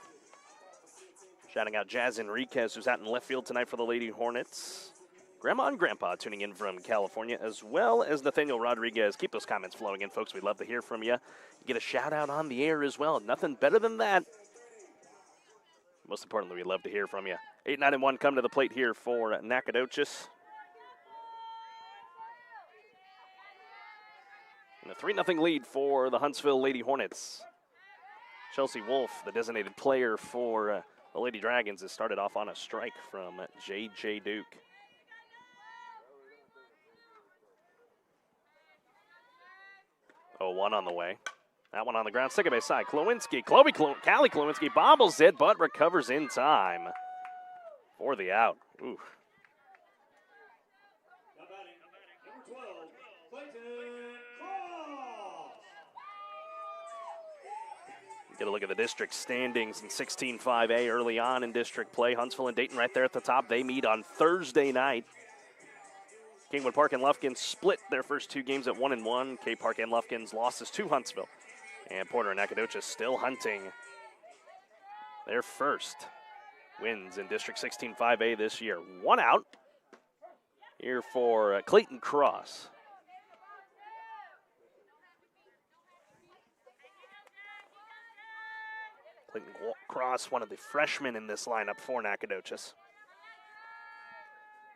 shouting out Jazz Enriquez, who's out in left field tonight for the Lady Hornets. Grandma and Grandpa tuning in from California, as well as Nathaniel Rodriguez. Keep those comments flowing in, folks. We'd love to hear from you. Get a shout-out on the air as well. Nothing better than that. Most importantly, we'd love to hear from you. 8-9-1 come to the plate here for Nacogdoches. And a 3-0 lead for the Huntsville Lady Hornets. Chelsea Wolf, the designated player for the Lady Dragons, has started off on a strike from J.J. Duke. 0-1 on the way. That one on the ground, second base side. Callie Klowinski bobbles it, but recovers in time for the out. Ooh. Get a look at the district standings in 16-5A early on in district play. Huntsville and Dayton right there at the top. They meet on Thursday night. Kingwood Park and Lufkin split their first 2 games at 1-1. K Park and Lufkin's losses to Huntsville. And Porter and Nacogdoches still hunting their first wins in District 16-5A this year. 1 out here for Clayton Cross. Clayton Cross, one of the freshmen in this lineup for Nacogdoches.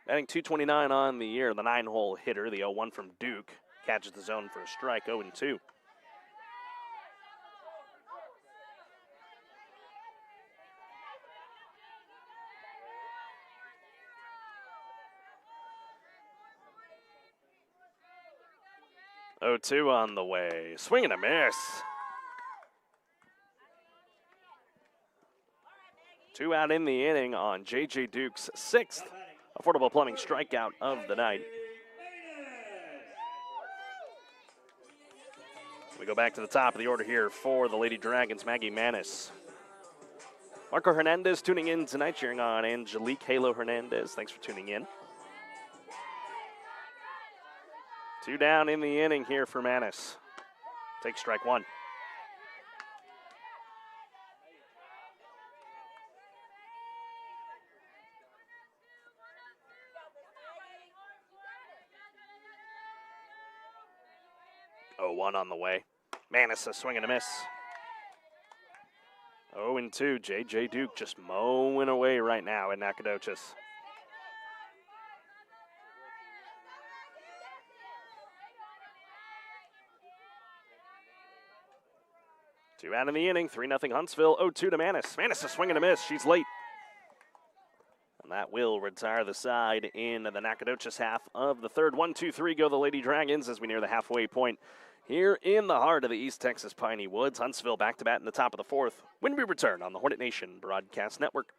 Batting .229 on the year, the 9-hole hitter, the 0-1 from Duke, catches the zone for a strike, 0-2. .02 on the way, swing and a miss. 2 out in the inning on J.J. Duke's 6th Affordable Plumbing strikeout of the night. We go back to the top of the order here for the Lady Dragons, Maggie Manis. Marco Hernandez tuning in tonight, cheering on Angelique Halo Hernandez. Thanks for tuning in. 2 down in the inning here for Manis. Take strike 1. One on the way. Manis a swing and a miss. 0-2. J.J. Duke just mowing away right now in Nacogdoches. Two out in the inning. 3-0 Huntsville. 0-2 to Manis. Manis a swing and a miss. She's late. And that will retire the side in the Nacogdoches half of the third. 1-2-3 go the Lady Dragons as we near the halfway point here in the heart of the East Texas Piney Woods. Huntsville back to bat in the top of the fourth when we return on the Hornet Nation Broadcast Network.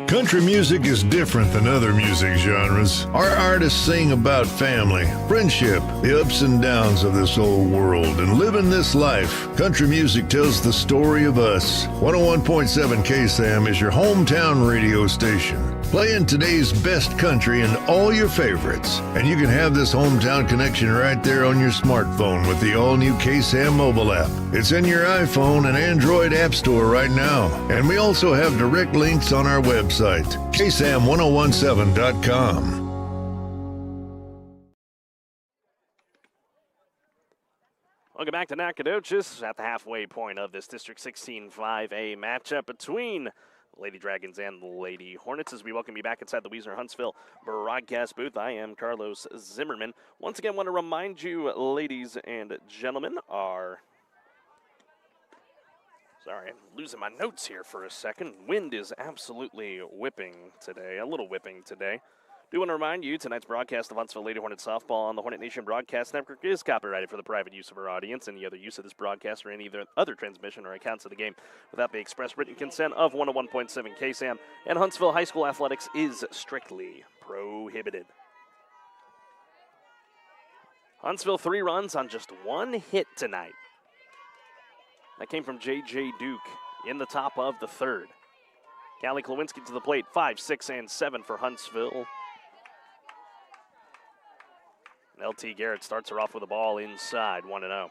Country music is different than other music genres. Our artists sing about family, friendship, the ups and downs of this old world, and living this life. Country music tells the story of us. 101.7 KSAM is your hometown radio station. playing today's best country and all your favorites. And you can have this hometown connection right there on your smartphone with the all-new KSAM mobile app. It's in your iPhone and Android app store right now. And we also have direct links on our website, ksam1017.com. Welcome back to Nacogdoches at the halfway point of this District 16 5A matchup between Lady Dragons and the Lady Hornets. As we welcome you back inside the Huntsville broadcast booth, I am Carlos Zimmermann. Once again, want to remind you, ladies and gentlemen, I'm losing my notes here for a second. Wind is absolutely whipping today, a little whipping today. Do want to remind you, tonight's broadcast of Huntsville Lady Hornet softball on the Hornet Nation Broadcast Network is copyrighted for the private use of our audience. Any other use of this broadcast or any other transmission or accounts of the game without the express written consent of 101.7 KSAM and Huntsville High School Athletics is strictly prohibited. Huntsville 3 runs on just 1 hit tonight. That came from J.J. Duke in the top of the 3rd. Callie Klawinski to the plate, 5, 6, and 7 for Huntsville. And L.T. Garrett starts her off with a ball inside, 1-0.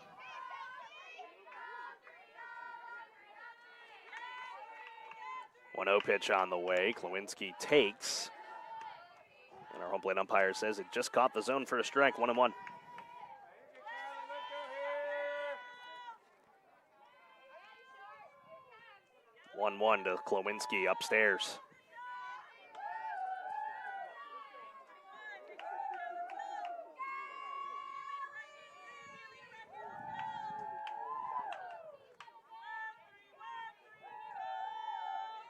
One 0 pitch on the way. Klawinski takes. And our home plate umpire says it just caught the zone for a strike, 1-1. One to Klawinski upstairs.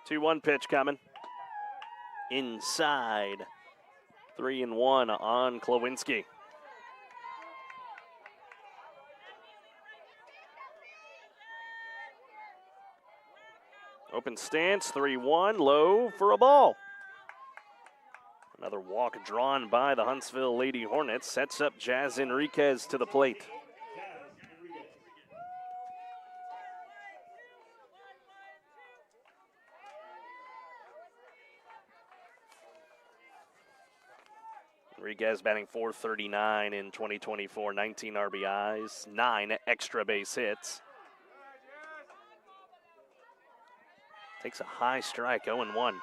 Two-one pitch coming. Inside. 3-1 on Klawinski. Open stance, 3-1, low for a ball. Another walk drawn by the Huntsville Lady Hornets sets up Jazz Enriquez to the plate. Enriquez batting .439 in 2024, 19 RBIs, 9 extra base hits. Takes a high strike, 0-1.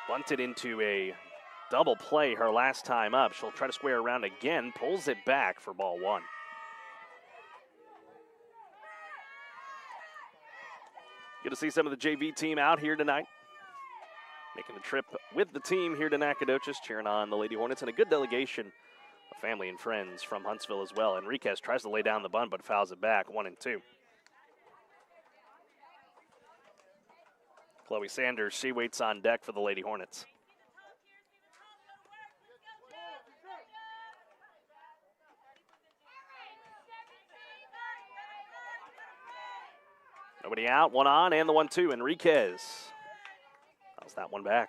Bunted into a double play her last time up. She'll try to square around again, pulls it back for ball 1. Good to see some of the JV team out here tonight. Making the trip with the team here to Nacogdoches, cheering on the Lady Hornets, and a good delegation of family and friends from Huntsville as well. Enriquez tries to lay down the bunt, but fouls it back, 1-2. Chloe Sanders, she waits on deck for the Lady Hornets. Nobody out, 1 on, and the 1-2. Enriquez fouls that one back.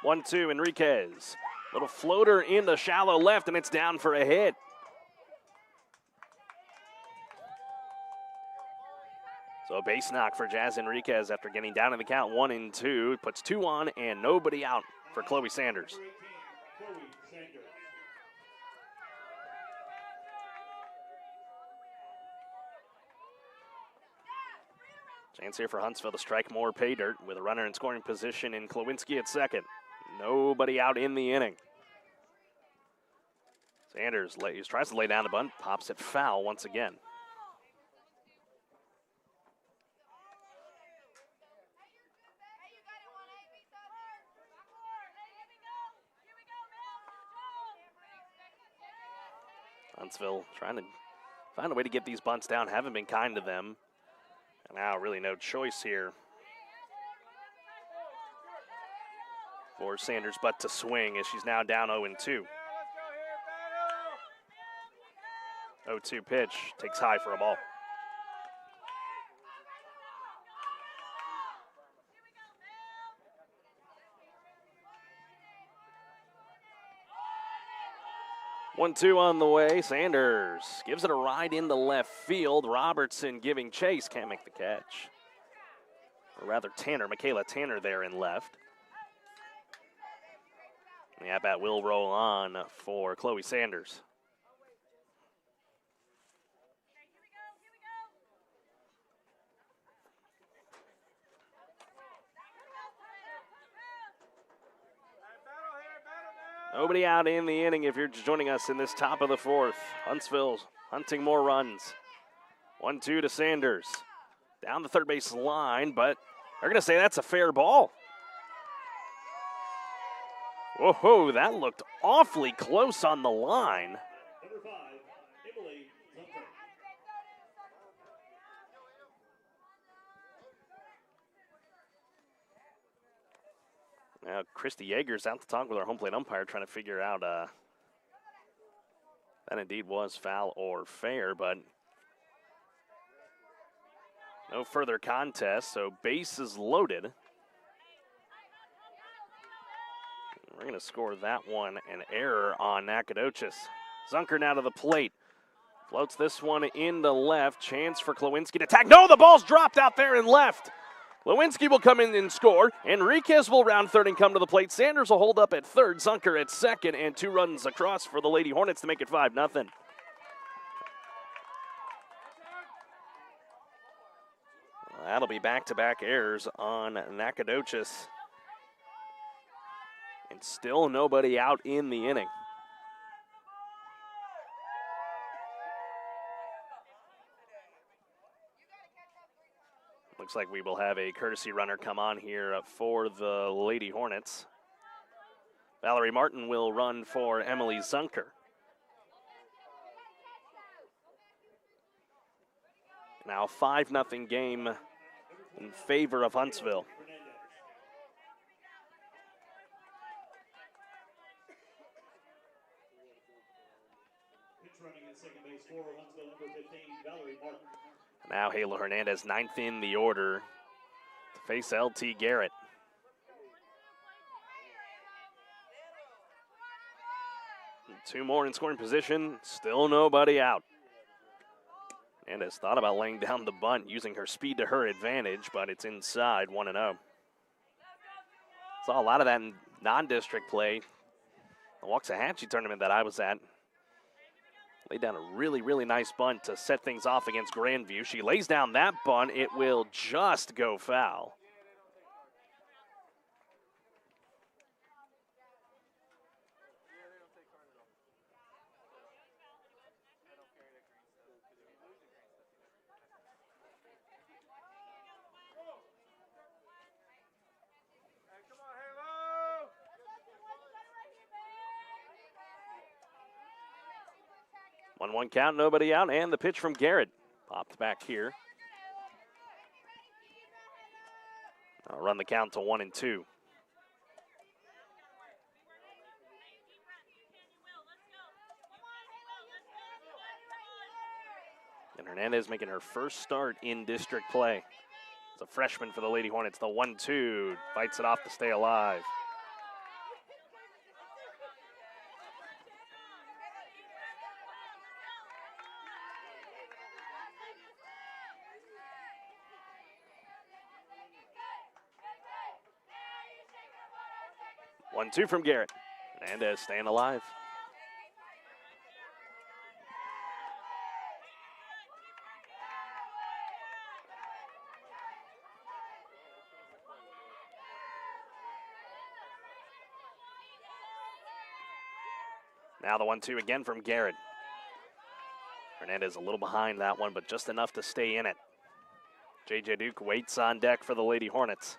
One-two, Enriquez. Little floater in the shallow left, and it's down for a hit. So a base knock for Jazz Enriquez after getting down in the count, 1-2. Puts 2 on and nobody out for Chloe Sanders. Chance here for Huntsville to strike more pay dirt with a runner in scoring position in Klawinski at second. Nobody out in the inning. Sanders tries to lay down the bunt, pops it foul once again. Huntsville trying to find a way to get these bunts down, haven't been kind to them. And now really no choice here for Sanders but to swing as she's now down 0-2. 0-2 pitch, takes high for a ball. 1-2 on the way. Sanders gives it a ride into left field. Robertson giving chase. Can't make the catch. Or rather, Michaela Tanner there in left. The at-bat will roll on for Chloe Sanders. Nobody out in the inning if you're joining us in this top of the fourth. Huntsville hunting more runs. 1-2 to Sanders. Down the third base line, but they're going to say that's a fair ball. Whoa, that looked awfully close on the line. Number 5, Emily Zimmermann. Now, Christy Yeager's out to talk with our home plate umpire, trying to figure out that indeed was foul or fair, but no further contest, so bases loaded. We're going to score that one an error on Nacogdoches. Zunker now to the plate. Floats this one into left. Chance for Klawinski to tag. No, the ball's dropped out there in left. Lewinsky will come in and score. Enriquez will round third and come to the plate. Sanders will hold up at third. Zunker at second, and 2 runs across for the Lady Hornets to make it 5-0. That'll be back-to-back errors on Nacogdoches. And still nobody out in the inning. Looks like we will have a courtesy runner come on here for the Lady Hornets. Valerie Martin will run for Emily Zunker. Now 5-0 game in favor of Huntsville. Now Halo Hernandez, 9th in the order to face LT Garrett. And 2 more in scoring position, still nobody out. Hernandez thought about laying down the bunt, using her speed to her advantage, but it's inside, 1-0. Saw a lot of that in non-district play. The Waxahachie tournament that I was at. Laid down a really, really nice bunt to set things off against Grandview. She lays down that bunt. It will just go foul. One count, nobody out, and the pitch from Garrett. Popped back here. I'll run the count to 1-2. And Hernandez making her first start in district play. It's a freshman for the Lady Hornets. The 1-2 fights it off to stay alive. One, 2 from Garrett. Hernandez staying alive. Now the 1-2 again from Garrett. Hernandez a little behind that one, but just enough to stay in it. J.J. Duke waits on deck for the Lady Hornets.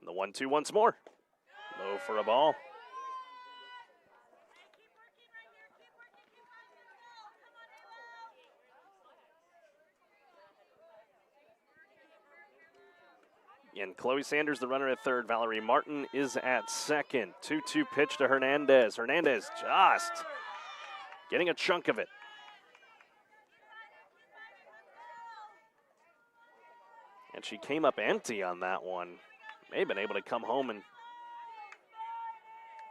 The 1-2 once more. Low for a ball. And Chloe Sanders, the runner at third. Valerie Martin is at second. 2-2 pitch to Hernandez. Hernandez just getting a chunk of it. But she came up empty on that one. May have been able to come home and,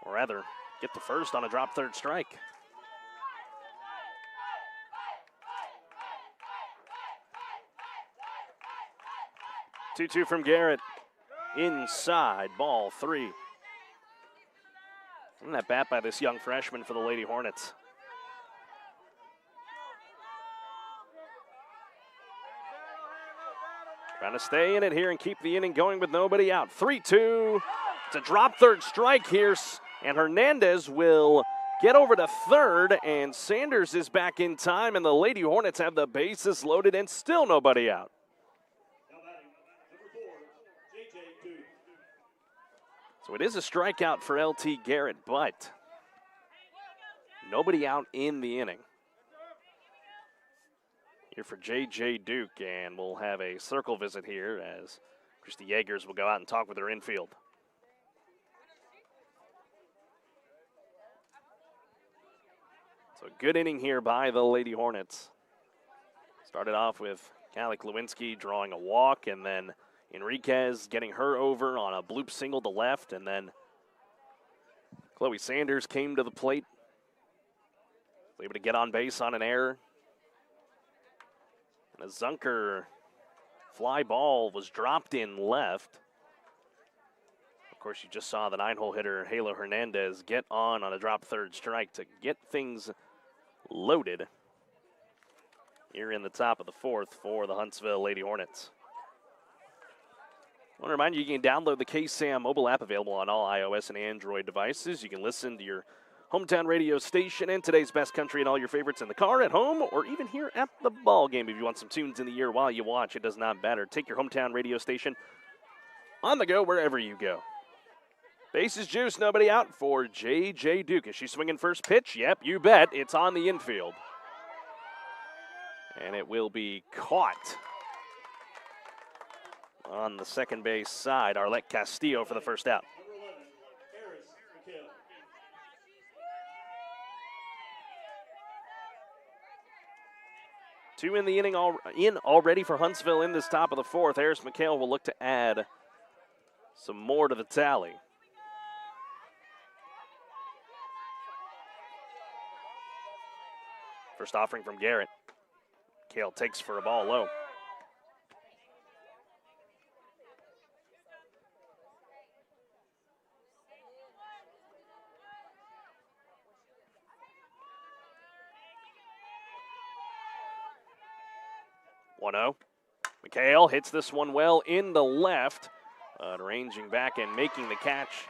or rather, get the first on a drop third strike. Two from Garrett. Inside, ball 3. And that bat by this young freshman for the Lady Hornets. Trying to stay in it here and keep the inning going with nobody out. 3-2. It's a drop third strike here, and Hernandez will get over to third, and Sanders is back in time, and the Lady Hornets have the bases loaded and still nobody out. So it is a strikeout for LT Garrett, but nobody out in the inning. Here for J.J. Duke, and we'll have a circle visit here as Christy Yeagers will go out and talk with her infield. So good inning here by the Lady Hornets. Started off with Callie Lewinsky drawing a walk, and then Enriquez getting her over on a bloop single to left, and then Chloe Sanders came to the plate, was able to get on base on an error. And a Zunker fly ball was dropped in left. Of course, you just saw the 9-hole hitter, Halo Hernandez, get on a drop third strike to get things loaded here in the top of the 4th for the Huntsville Lady Hornets. I want to remind you, you can download the KSAM mobile app available on all iOS and Android devices. You can listen to your hometown radio station and today's best country and all your favorites in the car, at home, or even here at the ball game. If you want some tunes in the ear while you watch, it does not matter. Take your hometown radio station on the go wherever you go. Bases juice, nobody out for J.J. Duke. Is she swinging first pitch? Yep, you bet. It's on the infield. And it will be caught on the second base side. Arlette Castillo for the first out. Two in the inning already for Huntsville in this top of the 4th. Harris McHale will look to add some more to the tally. First offering from Garrett. McHale takes for a ball low. McHale hits this one well in the left. Ranging back and making the catch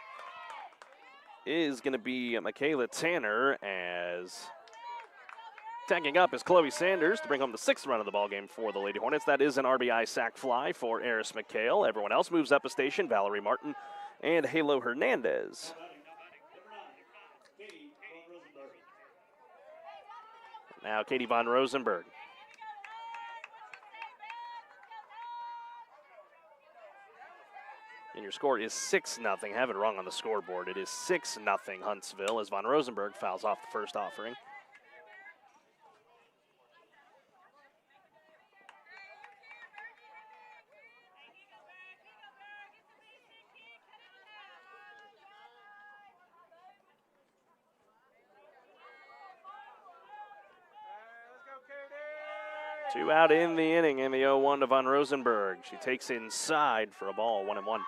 is going to be Michaela Tanner, as tagging up is Chloe Sanders to bring home the 6th run of the ballgame for the Lady Hornets. That is an RBI sac fly for Eris McHale. Everyone else moves up a station. Valerie Martin and Halo Hernandez. Now Katie Von Rosenberg. And your score is 6-0. Have it wrong on the scoreboard. It is 6-0 Huntsville as Von Rosenberg fouls off the first offering. Two out in the inning in the 0-1 to Von Rosenberg. She takes inside for a ball, 1-1.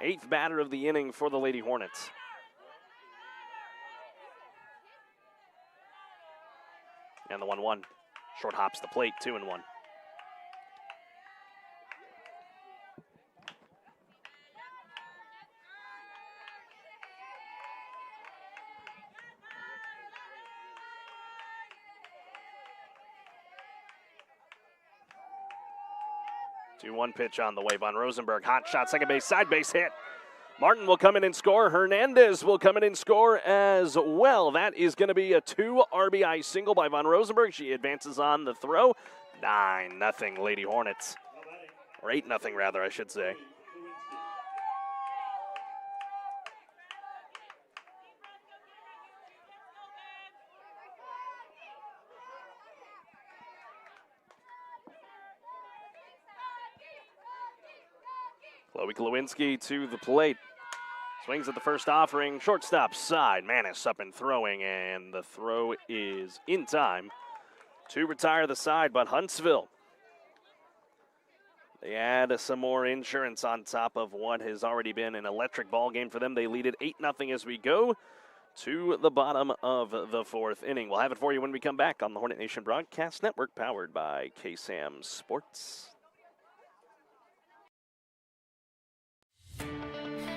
8th batter of the inning for the Lady Hornets. And the 1-1. Short hops the plate, 2-1. One pitch on the way. Von Rosenberg, hot shot, second base, side base hit. Martin will come in and score. Hernandez will come in and score as well. That is going to be a 2 RBI single by Von Rosenberg. She advances on the throw. 9-0 Lady Hornets. Or 8-0 rather, I should say. Chloe Klawinski to the plate. Swings at the first offering, shortstop side. Manis up and throwing, and the throw is in time to retire the side, but Huntsville, they add some more insurance on top of what has already been an electric ball game for them. They lead it 8-0 as we go to the bottom of the fourth inning. We'll have it for you when we come back on the Hornet Nation Broadcast Network, powered by KSAM Sports.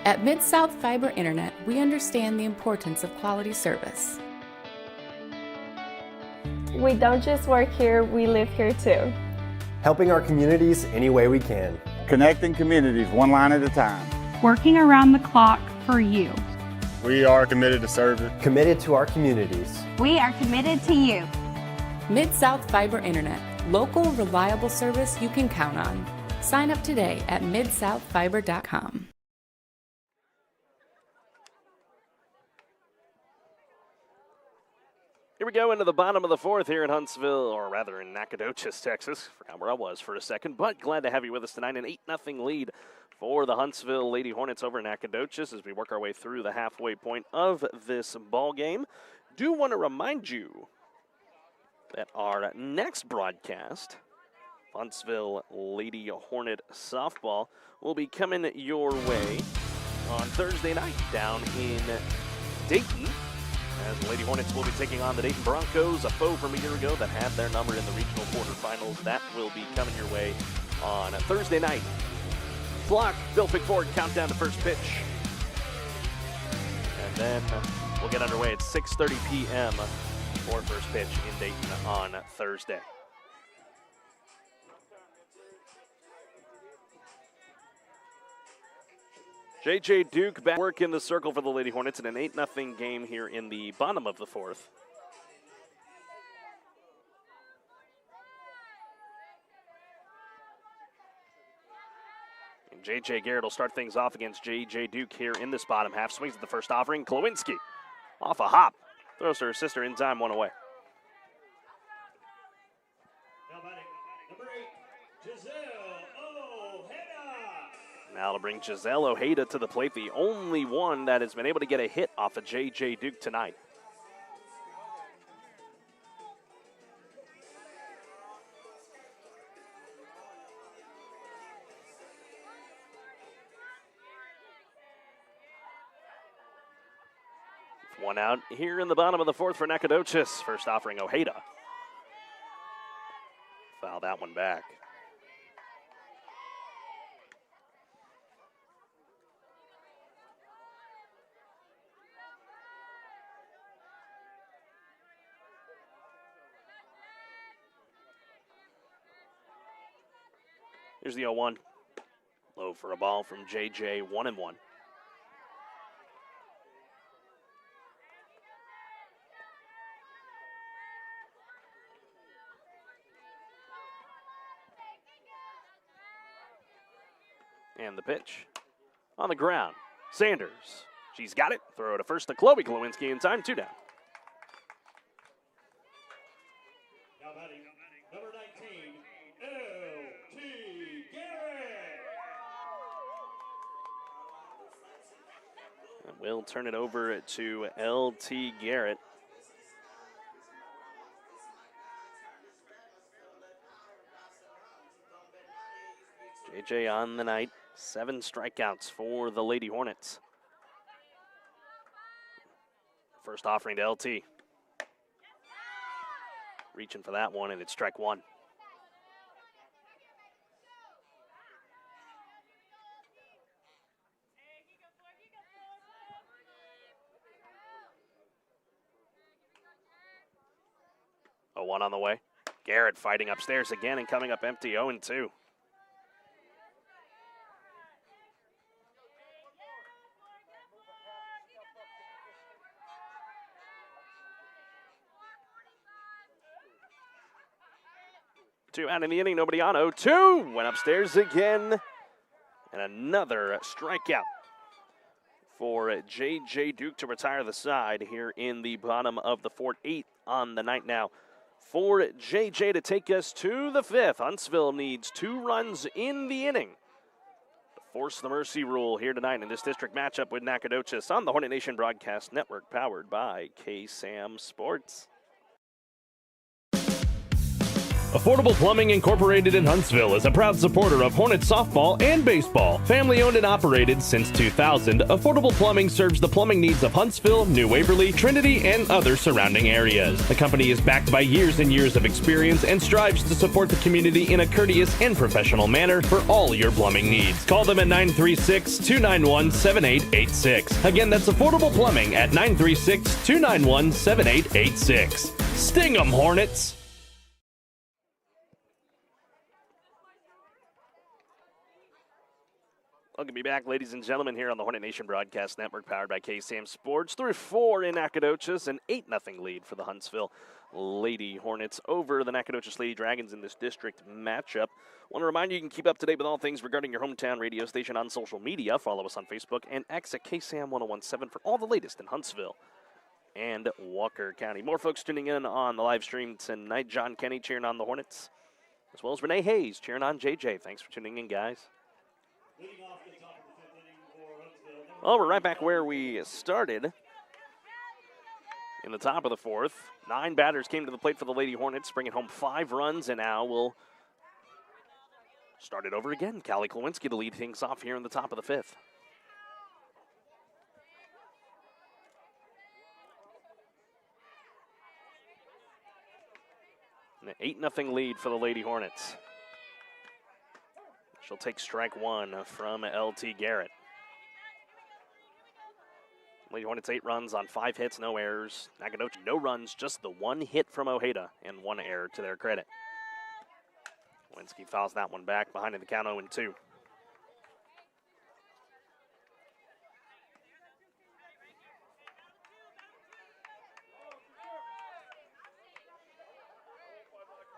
At Mid-South Fiber Internet, we understand the importance of quality service. We don't just work here, we live here too. Helping our communities any way we can. Connecting communities one line at a time. Working around the clock for you. We are committed to service. Committed to our communities. We are committed to you. Mid-South Fiber Internet, local, reliable service you can count on. Sign up today at midsouthfiber.com. Here we go into the bottom of the fourth here in Huntsville, or rather in Nacogdoches, Texas. Forgot where I was for a second, but glad to have you with us tonight. An 8-0 lead for the Huntsville Lady Hornets over in Nacogdoches as we work our way through the halfway point of this ball game. Do want to remind you that our next broadcast, Huntsville Lady Hornet Softball, will be coming your way on Thursday night down in Dayton, as the Lady Hornets will be taking on the Dayton Broncos, a foe from a year ago that had their number in the regional quarterfinals. That will be coming your way on Thursday night. Clock, Bill Pickford, countdown to first pitch. And then we'll get underway at 6:30 p.m. for first pitch in Dayton on Thursday. J.J. Duke back work in the circle for the Lady Hornets in an 8-0 game here in the bottom of the fourth. And J.J. Garrett will start things off against J.J. Duke here in this bottom half. Swings at the first offering. Klawinski off a hop. Throws to her sister in time, one away. Now batting, number 8, Giselle Ojeda. Now to bring Giselle Ojeda to the plate, the only one that has been able to get a hit off of J.J. Duke tonight. One out here in the bottom of the fourth for Nacogdoches. First offering, Ojeda. Foul that one back. Here's the 0-1. Low for a ball from J.J., 1-1. And the pitch on the ground. Sanders. She's got it. Throw to first to Chloe Klawinski in time. 2 down. Now batting, number 19, L.T. Garrett. And we'll turn it over to L.T. Garrett. J.J. on the night. 7 strikeouts for the Lady Hornets. First offering to LT. Reaching for that one, and it's strike 1. A 1 on the way. Garrett fighting upstairs again and coming up empty, 0-2. Two out in the inning, nobody on. 0-2. Went upstairs again. And another strikeout for J.J. Duke to retire the side here in the bottom of the fourth. 8 on the night now for J.J. to take us to the 5th. Huntsville needs 2 runs in the inning to force the mercy rule here tonight in this district matchup with Nacogdoches on the Hornet Nation Broadcast Network, powered by KSAM Sports. Affordable Plumbing Incorporated in Huntsville is a proud supporter of Hornet softball and baseball. Family owned and operated since 2000, Affordable Plumbing serves the plumbing needs of Huntsville, New Waverly, Trinity, and other surrounding areas. The company is backed by years and years of experience and strives to support the community in a courteous and professional manner for all your plumbing needs. Call them at 936-291-7886. Again, that's Affordable Plumbing at 936-291-7886. Sting 'em, Hornets! Welcome to be back, ladies and gentlemen, here on the Hornet Nation Broadcast Network, powered by KSAM Sports. 3-4 in Nacogdoches, an 8-0 lead for the Huntsville Lady Hornets over the Nacogdoches Lady Dragons in this district matchup. I want to remind you can keep up to date with all things regarding your hometown radio station on social media. Follow us on Facebook and X at KSAM-1017 for all the latest in Huntsville and Walker County. More folks tuning in on the live stream tonight. John Kenny cheering on the Hornets, as well as Renee Hayes cheering on JJ. Thanks for tuning in, guys. Well, we're right back where we started in the top of the fourth. 9 batters came to the plate for the Lady Hornets, bringing home 5 runs, and now we'll start it over again. Callie Klawinski to lead things off here in the top of the 5th. An 8-0 lead for the Lady Hornets. She'll take strike 1 from LT Garrett. Lady Hornets 8 runs on 5 hits, no errors. Nacogdoches no runs, just the 1 hit from Ojeda and 1 error to their credit. Winsky fouls that one back behind the count 0-2.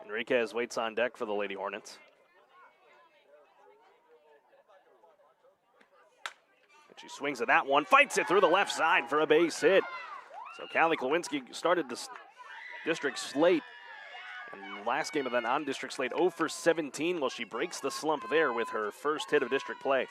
Enriquez waits on deck for the Lady Hornets. She swings at that one, fights it through the left side for a base hit. So Callie Klawinski started this district slate, and last game of that non-district slate, 0 for 17. Well, she breaks the slump there with her first hit of district play.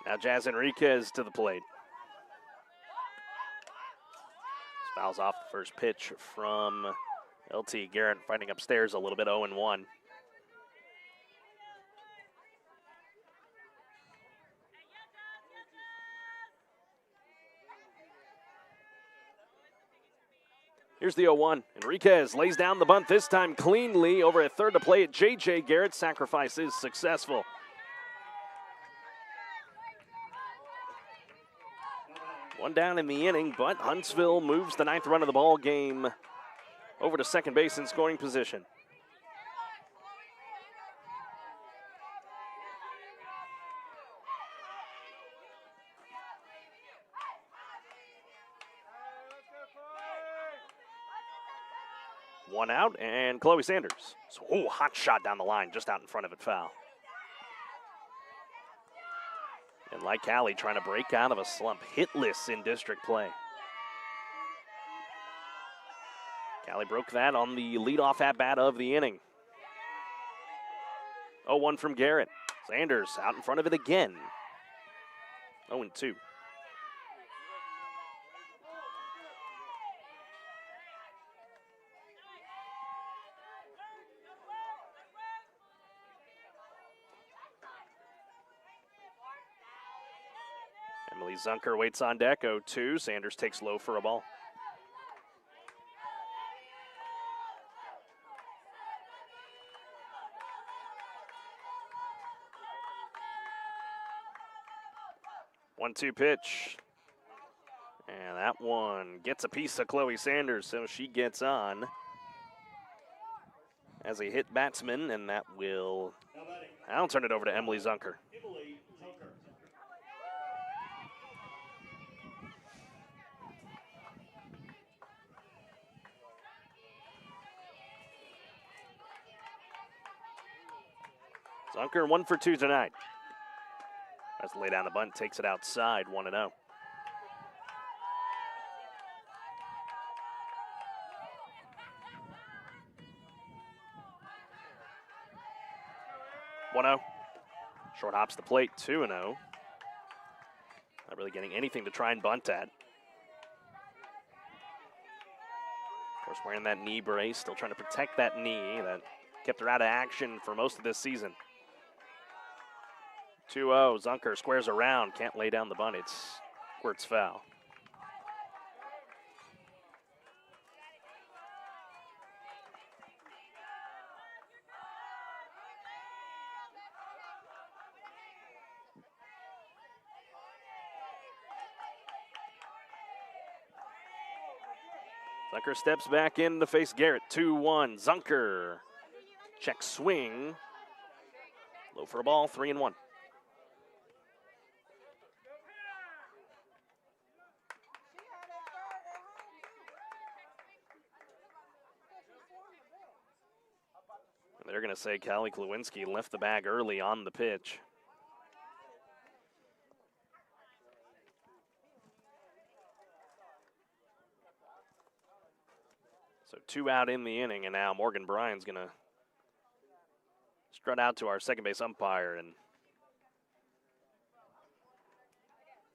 Now Jazz Enriquez to the plate. Fouls off the first pitch from LT Garrett, fighting upstairs a little bit, 0-1. Here's the 0-1. Enriquez lays down the bunt, this time cleanly over at third to play it. J.J. Garrett's sacrifice is successful. One down in the inning, but Huntsville moves the 9th run of the ball game over to second base in scoring position. One out, and Chloe Sanders. So, hot shot down the line, just out in front of it, foul. And like Callie, trying to break out of a slump, hitless in district play. Callie broke that on the leadoff at-bat of the inning. 0-1 from Garrett. Sanders out in front of it again. 0-2. Emily Zunker waits on deck, 0-2. Sanders takes low for a ball. One-two pitch. And that one gets a piece of Chloe Sanders, so she gets on as a hit batsman, and that will, I'll turn it over to Emily Zunker. Zunker 1 for 2 tonight. Tries to lay down the bunt, takes it outside, 1-0. Short hops the plate, 2-0. Not really getting anything to try and bunt at. Of course, wearing that knee brace, still trying to protect that knee that kept her out of action for most of this season. 2-0, Zunker squares around, can't lay down the bunt, it's squirts foul. Zunker steps back in to face Garrett. 2-1. Zunker. Check swing. Low for a ball. 3-1. They're going to say Callie Klawinski left the bag early on the pitch. So 2 out in the inning, and now Morgan Bryan's going to strut out to our second base umpire and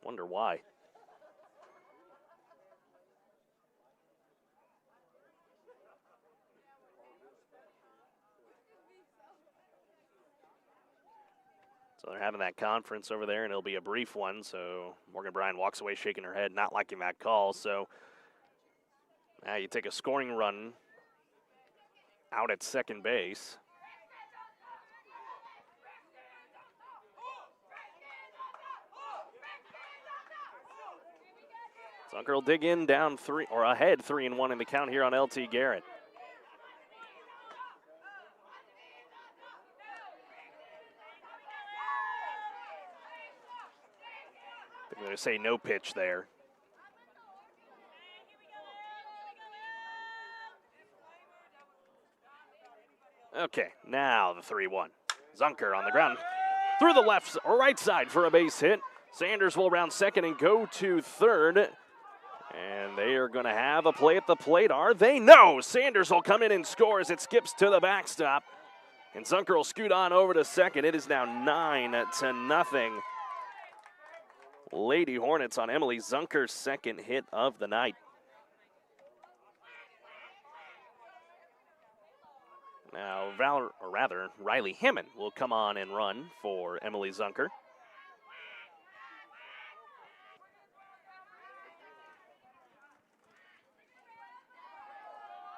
wonder why. So they're having that conference over there, and it'll be a brief one. So Morgan Bryan walks away shaking her head, not liking that call. So now you take a scoring run out at second base. Zunker will dig in down 3, or ahead 3-1 in the count here on LT Garrett. They're going to say no pitch there. Okay, now the 3-1. Zunker on the ground. Through the left or right side for a base hit. Sanders will round second and go to third. And they are going to have a play at the plate, are they? No! Sanders will come in and score as it skips to the backstop. And Zunker will scoot on over to second. It is now 9-0. Lady Hornets on Emily Zunker's second hit of the night. Now, Riley Hammond will come on and run for Emily Zunker.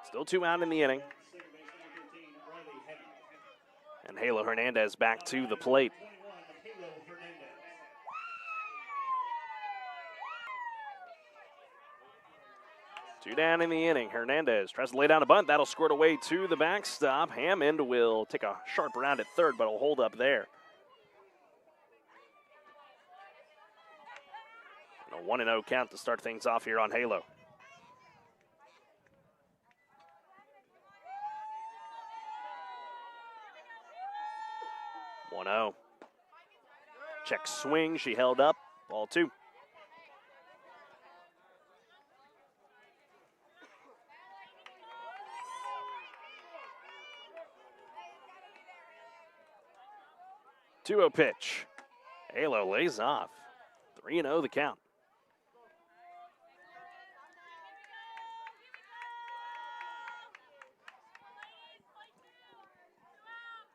Still 2 out in the inning. And Halo Hernandez back to the plate. Two down in the inning. Hernandez tries to lay down a bunt. That'll squirt away to the backstop. Hammond will take a sharp round at third, but will hold up there. And a 1-0 count to start things off here on Halo. Check swing. She held up. Ball 2. Two-0 pitch. Halo lays off. 3-0 the count.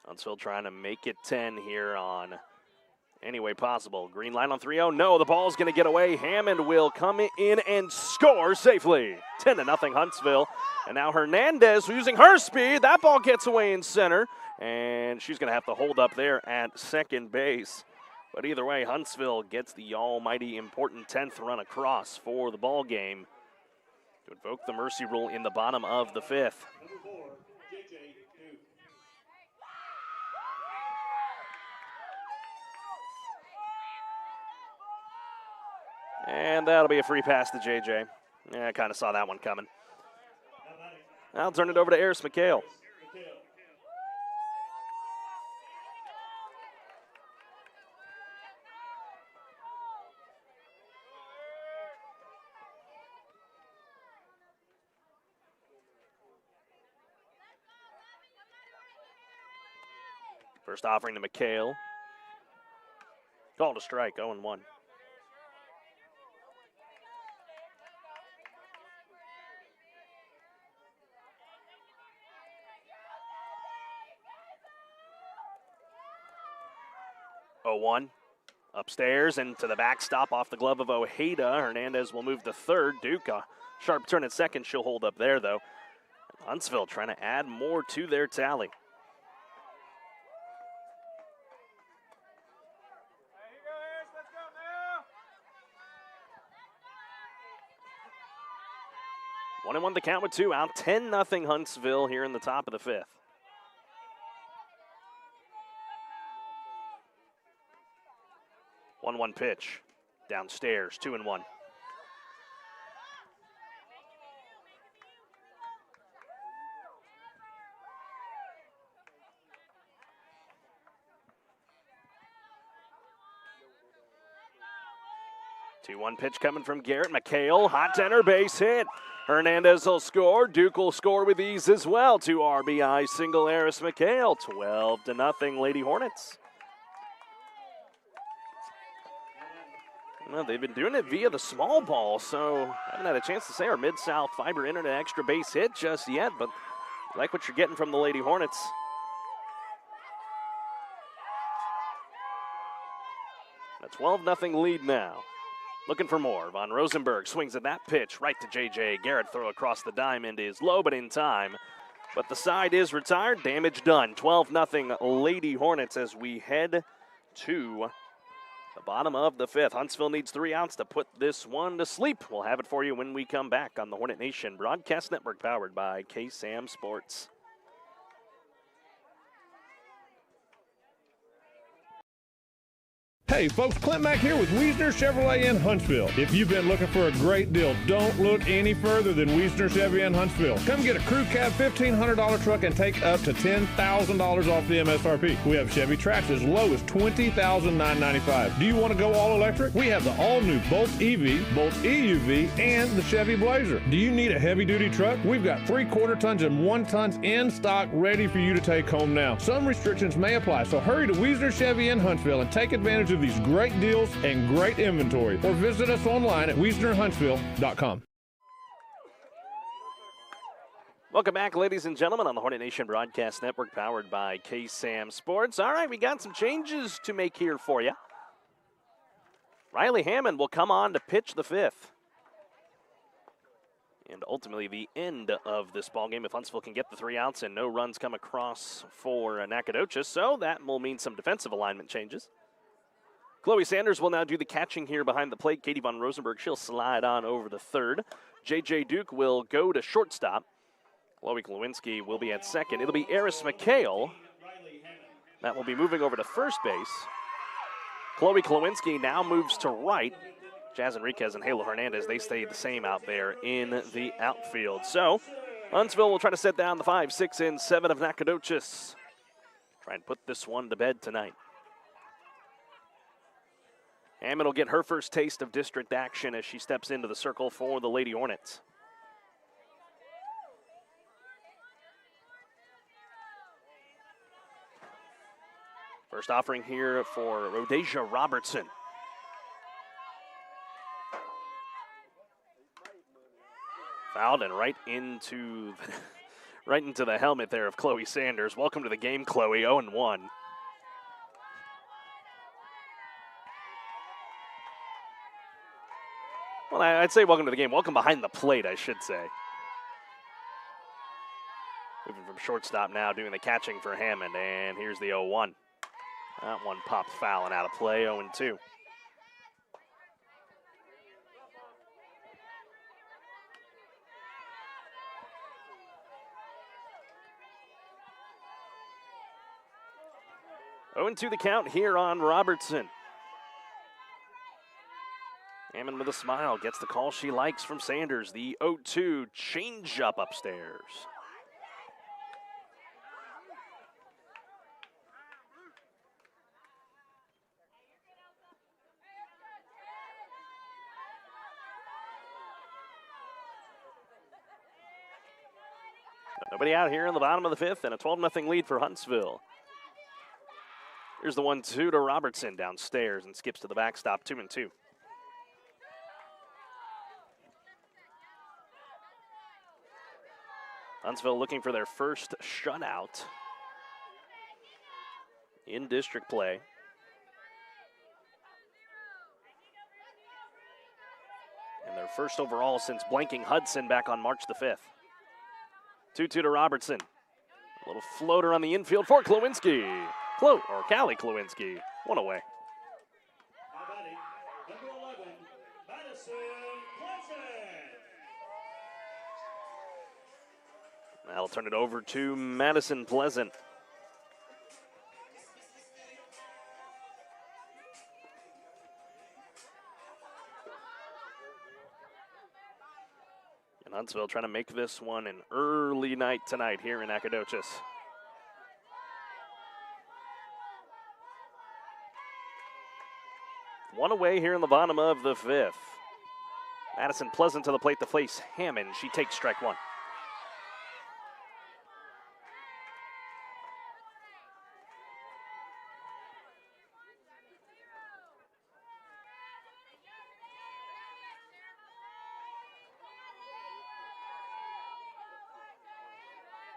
Huntsville trying to make it 10 here on any way possible. Green line on 3-0. No, the ball's going to get away. Hammond will come in and score safely. 10-0 Huntsville. And now Hernandez using her speed. That ball gets away in center. And she's going to have to hold up there at second base. But either way, Huntsville gets the almighty important 10th run across for the ball game to invoke the mercy rule in the bottom of the 5th. And that'll be a free pass to JJ. Yeah, I kind of saw that one coming. I'll turn it over to Eris McHale. First offering to McHale. Called a strike, 0-1. 0-1. Upstairs and to the backstop off the glove of Ojeda. Hernandez will move to third. Duke, a sharp turn at second. She'll hold up there, though. Huntsville trying to add more to their tally. One and one the count with two out. 10-0 Huntsville here in the top of the fifth. One pitch downstairs, 2-1. Two-one pitch coming from Garrett. McHale, hot center base hit. Hernandez will score. Duke will score with ease as well. 2 RBI single Eris McHale. 12-0 Lady Hornets. Well, they've been doing it via the small ball, so I haven't had a chance to say our Mid-South Fiber Internet extra base hit just yet, but I like what you're getting from the Lady Hornets. A 12-0 lead now. Looking for more. Von Rosenberg swings at that pitch right to J.J. Garrett. Throw across the diamond is low, but in time. But the side is retired. Damage done. 12-0 Lady Hornets as we head to the bottom of the fifth. Huntsville needs 3 outs to put this one to sleep. We'll have it for you when we come back on the Hornet Nation Broadcast Network, powered by KSAM Sports. Hey folks, Clint Mack here with Wiesner Chevrolet in Huntsville. If you've been looking for a great deal, don't look any further than Wiesner Chevy in Huntsville. Come get a crew cab $1,500 truck and take up to $10,000 off the MSRP. We have Chevy Trax as low as $20,995. Do you want to go all electric? We have the all-new Bolt EV, Bolt EUV, and the Chevy Blazer. Do you need a heavy-duty truck? We've got 3/4 tons and 1 tons in stock ready for you to take home now. Some restrictions may apply, so hurry to Wiesner Chevy in Huntsville and take advantage of these great deals and great inventory, or visit us online at WiesnerHuntsville.com. Welcome back, ladies and gentlemen, on the Hornet Nation Broadcast Network, powered by KSAM Sports. All right, we got some changes to make here for you. Riley Hammond will come on to pitch the fifth. And ultimately the end of this ballgame if Huntsville can get the 3 outs and no runs come across for Nacogdoches. So that will mean some defensive alignment changes. Chloe Sanders will now do the catching here behind the plate. Katie Von Rosenberg, she'll slide on over to third. J.J. Duke will go to shortstop. Chloe Klawinski will be at second. It'll be Eris McHale. That will be moving over to first base. Chloe Klawinski now moves to right. Jazz Enriquez and Halo Hernandez, they stay the same out there in the outfield. So Huntsville will try to set down the 5, 6, and 7 of Nacogdoches. Try and put this one to bed tonight. Hammond will get her first taste of district action as she steps into the circle for the Lady Hornets. First offering here for Rhodesia Robertson. Fouled and right into the helmet there of Chloe Sanders. Welcome to the game, Chloe, 0-1. Well, I'd say welcome to the game. Welcome behind the plate, I should say. Moving from shortstop now, doing the catching for Hammond, and here's the 0-1. That one popped foul and out of play, 0-2. To the count here on Robertson. Hammond with a smile gets the call she likes from Sanders. The 0-2 changeup upstairs. But nobody out here in the bottom of the fifth, and a 12-0 lead for Huntsville. Here's the 1-2 to Robertson downstairs and skips to the backstop, 2-2. Huntsville looking for their first shutout in district play. And their first overall since blanking Hudson back on March the 5th. 2-2 to Robertson. A little floater on the infield for Klawinski. Callie Klawinski. One away. Now batting, number 11, Madison Pleasant. That'll turn it over to Madison Pleasant. And Huntsville trying to make this one an early night tonight here in Nacogdoches. One away here in the bottom of the 5th. Madison Pleasant to the plate to face Hammond. She takes strike one.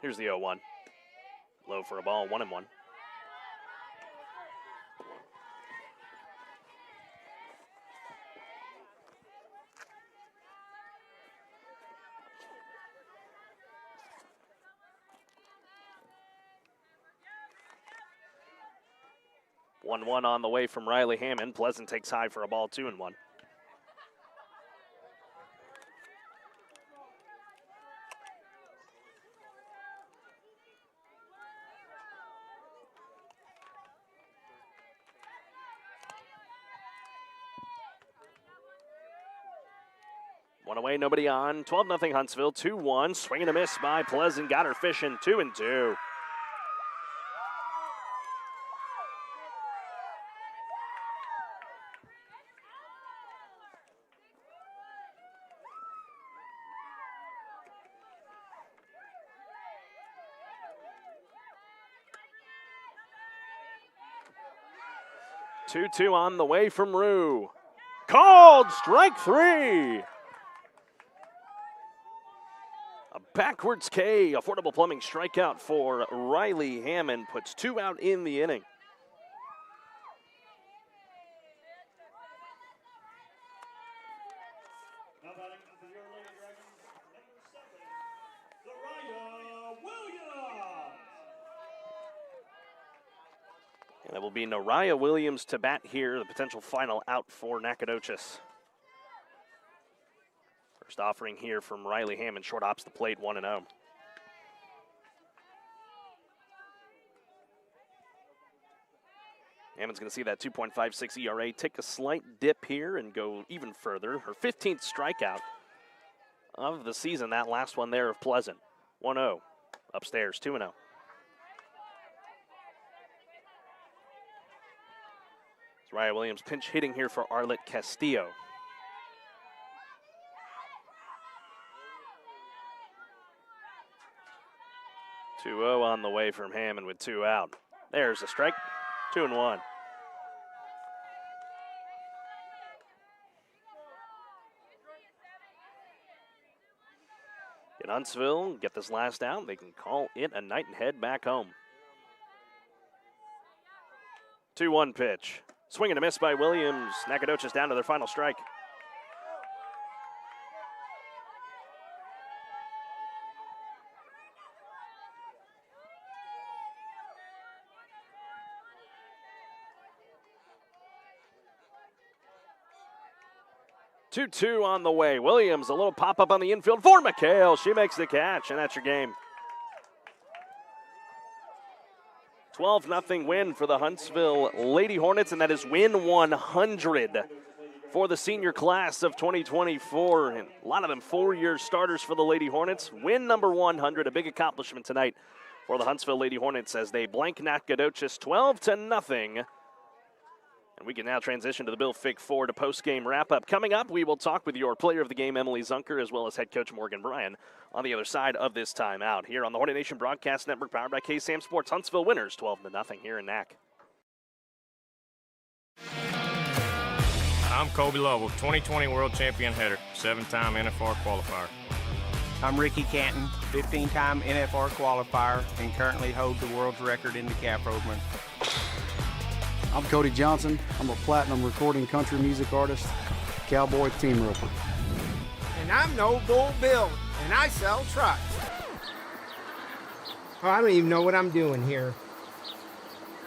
Here's the 0-1. Low for a ball, 1-1. 1-1 on the way from Riley Hammond. Pleasant takes high for a ball, 2-1. One away, nobody on. 12-0 Huntsville, 2-1. Swing and a miss by Pleasant. Got her fishing, 2-2. Two on the way from Rue. Called strike three. A backwards K, Affordable Plumbing strikeout for Riley Hammond, puts 2 out in the inning. Now batting for your Lady Dragons, number 7, Naraya Williams. And it will be Naraya Williams to bat here, the potential final out for Nacogdoches. First offering here from Riley Hammond, short ops the plate, 1-0. Hammond's going to see that 2.56 ERA take a slight dip here and go even further. Her 15th strikeout of the season, that last one there of Pleasant. 1-0, upstairs, 2-0. Raya Williams pinch hitting here for Arlette Castillo. Two-0 on the way from Hammond with 2 out. There's a strike, 2-1. In Huntsville, get this last out. They can call it a night and head back home. 2-1 pitch. Swing and a miss by Williams. Nacogdoches down to their final strike. Two on the way. Williams, a little pop-up on the infield for McHale. She makes the catch, and that's your game. 12-0 win for the Huntsville Lady Hornets, and that is win 100 for the senior class of 2024. And a lot of them 4-year starters for the Lady Hornets. Win number 100, a big accomplishment tonight for the Huntsville Lady Hornets as they blank Nacogdoches 12-0. And we can now transition to the Bill Fig Ford post-game wrap-up. Coming up, we will talk with your player of the game, Emily Zunker, as well as head coach Morgan Bryan on the other side of this timeout here on the Hornet Nation Broadcast Network, powered by KSAM Sports. Huntsville winners 12-0 here in Nac. I'm Kobe Lovell, 2020 World Champion Header, 7-time NFR qualifier. I'm Ricky Canton, 15-time NFR qualifier, and currently hold the world's record in the calf roping. I'm Cody Johnson. I'm a platinum recording country music artist, cowboy team roper. And I'm No Bull Bill, and I sell trucks. Oh, I don't even know what I'm doing here.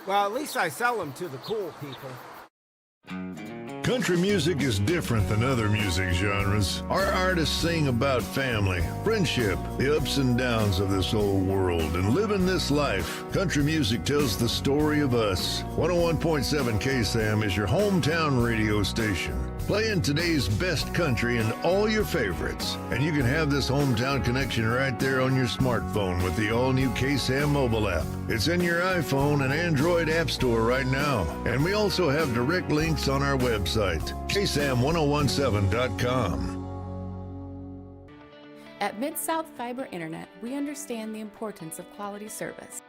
Well, at least I sell them to the cool people. Country music is different than other music genres. Our artists sing about family, friendship, the ups and downs of this old world, and living this life. Country music tells the story of us. 101.7 KSAM is your hometown radio station, playing today's best country and all your favorites. And you can have this hometown connection right there on your smartphone with the all-new KSAM mobile app. It's in your iPhone and Android app store right now. And we also have direct links on our website, ksam1017.com. At Mid-South Fiber Internet, we understand the importance of quality service.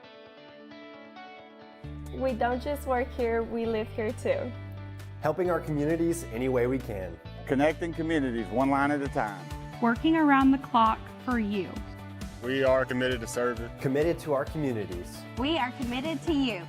We don't just work here, we live here too. Helping our communities any way we can. Connecting communities one line at a time. Working around the clock for you. We are committed to serving. Committed to our communities. We are committed to you.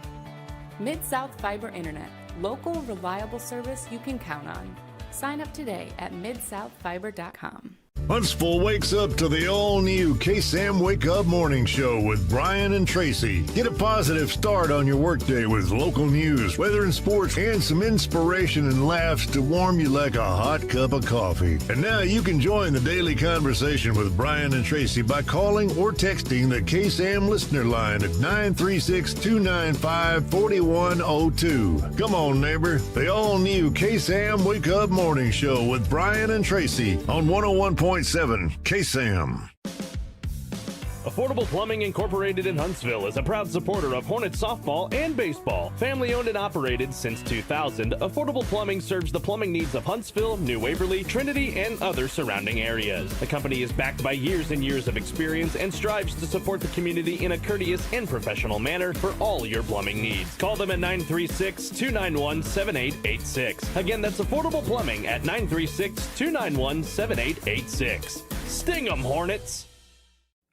Mid-South Fiber Internet, local, reliable service you can count on. Sign up today at midsouthfiber.com. Huntsville wakes up to the all-new KSAM Wake Up Morning Show with Brian and Tracy. Get a positive start on your workday with local news, weather and sports, and some inspiration and laughs to warm you like a hot cup of coffee. And now you can join the daily conversation with Brian and Tracy by calling or texting the KSAM listener line at 936-295-4102. Come on, neighbor. The all-new KSAM Wake Up Morning Show with Brian and Tracy on 101.7 KSAM. Affordable Plumbing Incorporated in Huntsville is a proud supporter of Hornets softball and baseball. Family owned and operated since 2000, Affordable Plumbing serves the plumbing needs of Huntsville, New Waverly, Trinity, and other surrounding areas. The company is backed by years and years of experience and strives to support the community in a courteous and professional manner for all your plumbing needs. Call them at 936-291-7886. Again, that's Affordable Plumbing at 936-291-7886. Sting 'em, Hornets!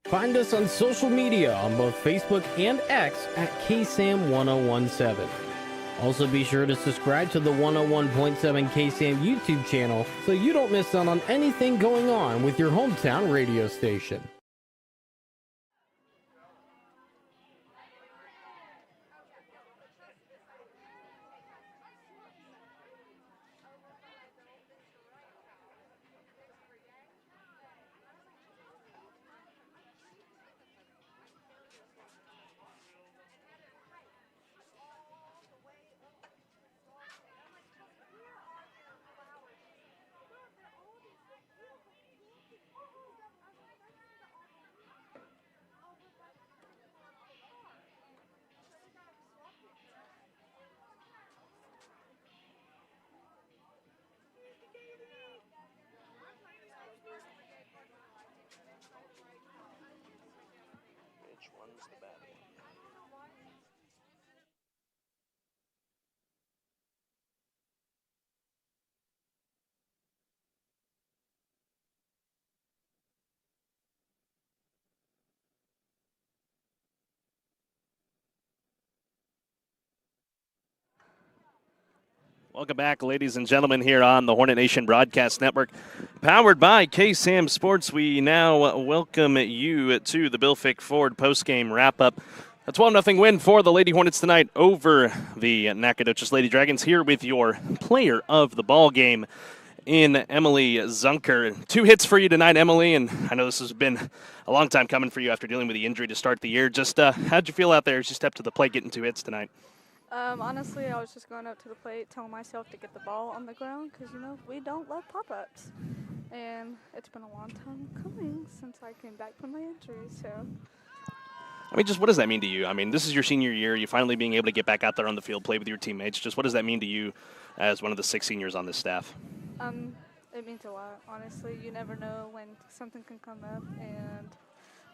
Find us on social media on both Facebook and X at KSAM-1017. Also be sure to subscribe to the 101.7 KSAM YouTube channel so you don't miss out on anything going on with your hometown radio station. Which one's the bad one? Welcome back, ladies and gentlemen, here on the Hornet Nation Broadcast Network, powered by KSAM Sports. We now welcome you to the Bill Fick Ford postgame wrap-up. A 12-0 win for the Lady Hornets tonight over the Nacogdoches Lady Dragons. Here with your player of the ball game in Emily Zunker. 2 hits for you tonight, Emily, and I know this has been a long time coming for you after dealing with the injury to start the year. Just how'd you feel out there as you stepped to the plate getting 2 hits tonight? Honestly, I was just going up to the plate, telling myself to get the ball on the ground because, you know, we don't love pop-ups. And it's been a long time coming since I came back from my injury, so. I mean, just what does that mean to you? I mean, this is your senior year. You finally being able to get back out there on the field, play with your teammates. Just what does that mean to you as one of the 6 seniors on this staff? It means a lot, honestly. You never know when something can come up, and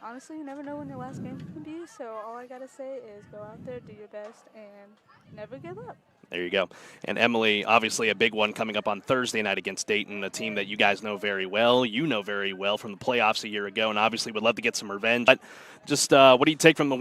honestly, you never know when your last game can be, so all I got to say is go out there, do your best, and never give up. There you go. And Emily, obviously a big one coming up on Thursday night against Dayton, a team that you guys know very well. You know very well from the playoffs a year ago, and obviously would love to get some revenge. But just what do you take from the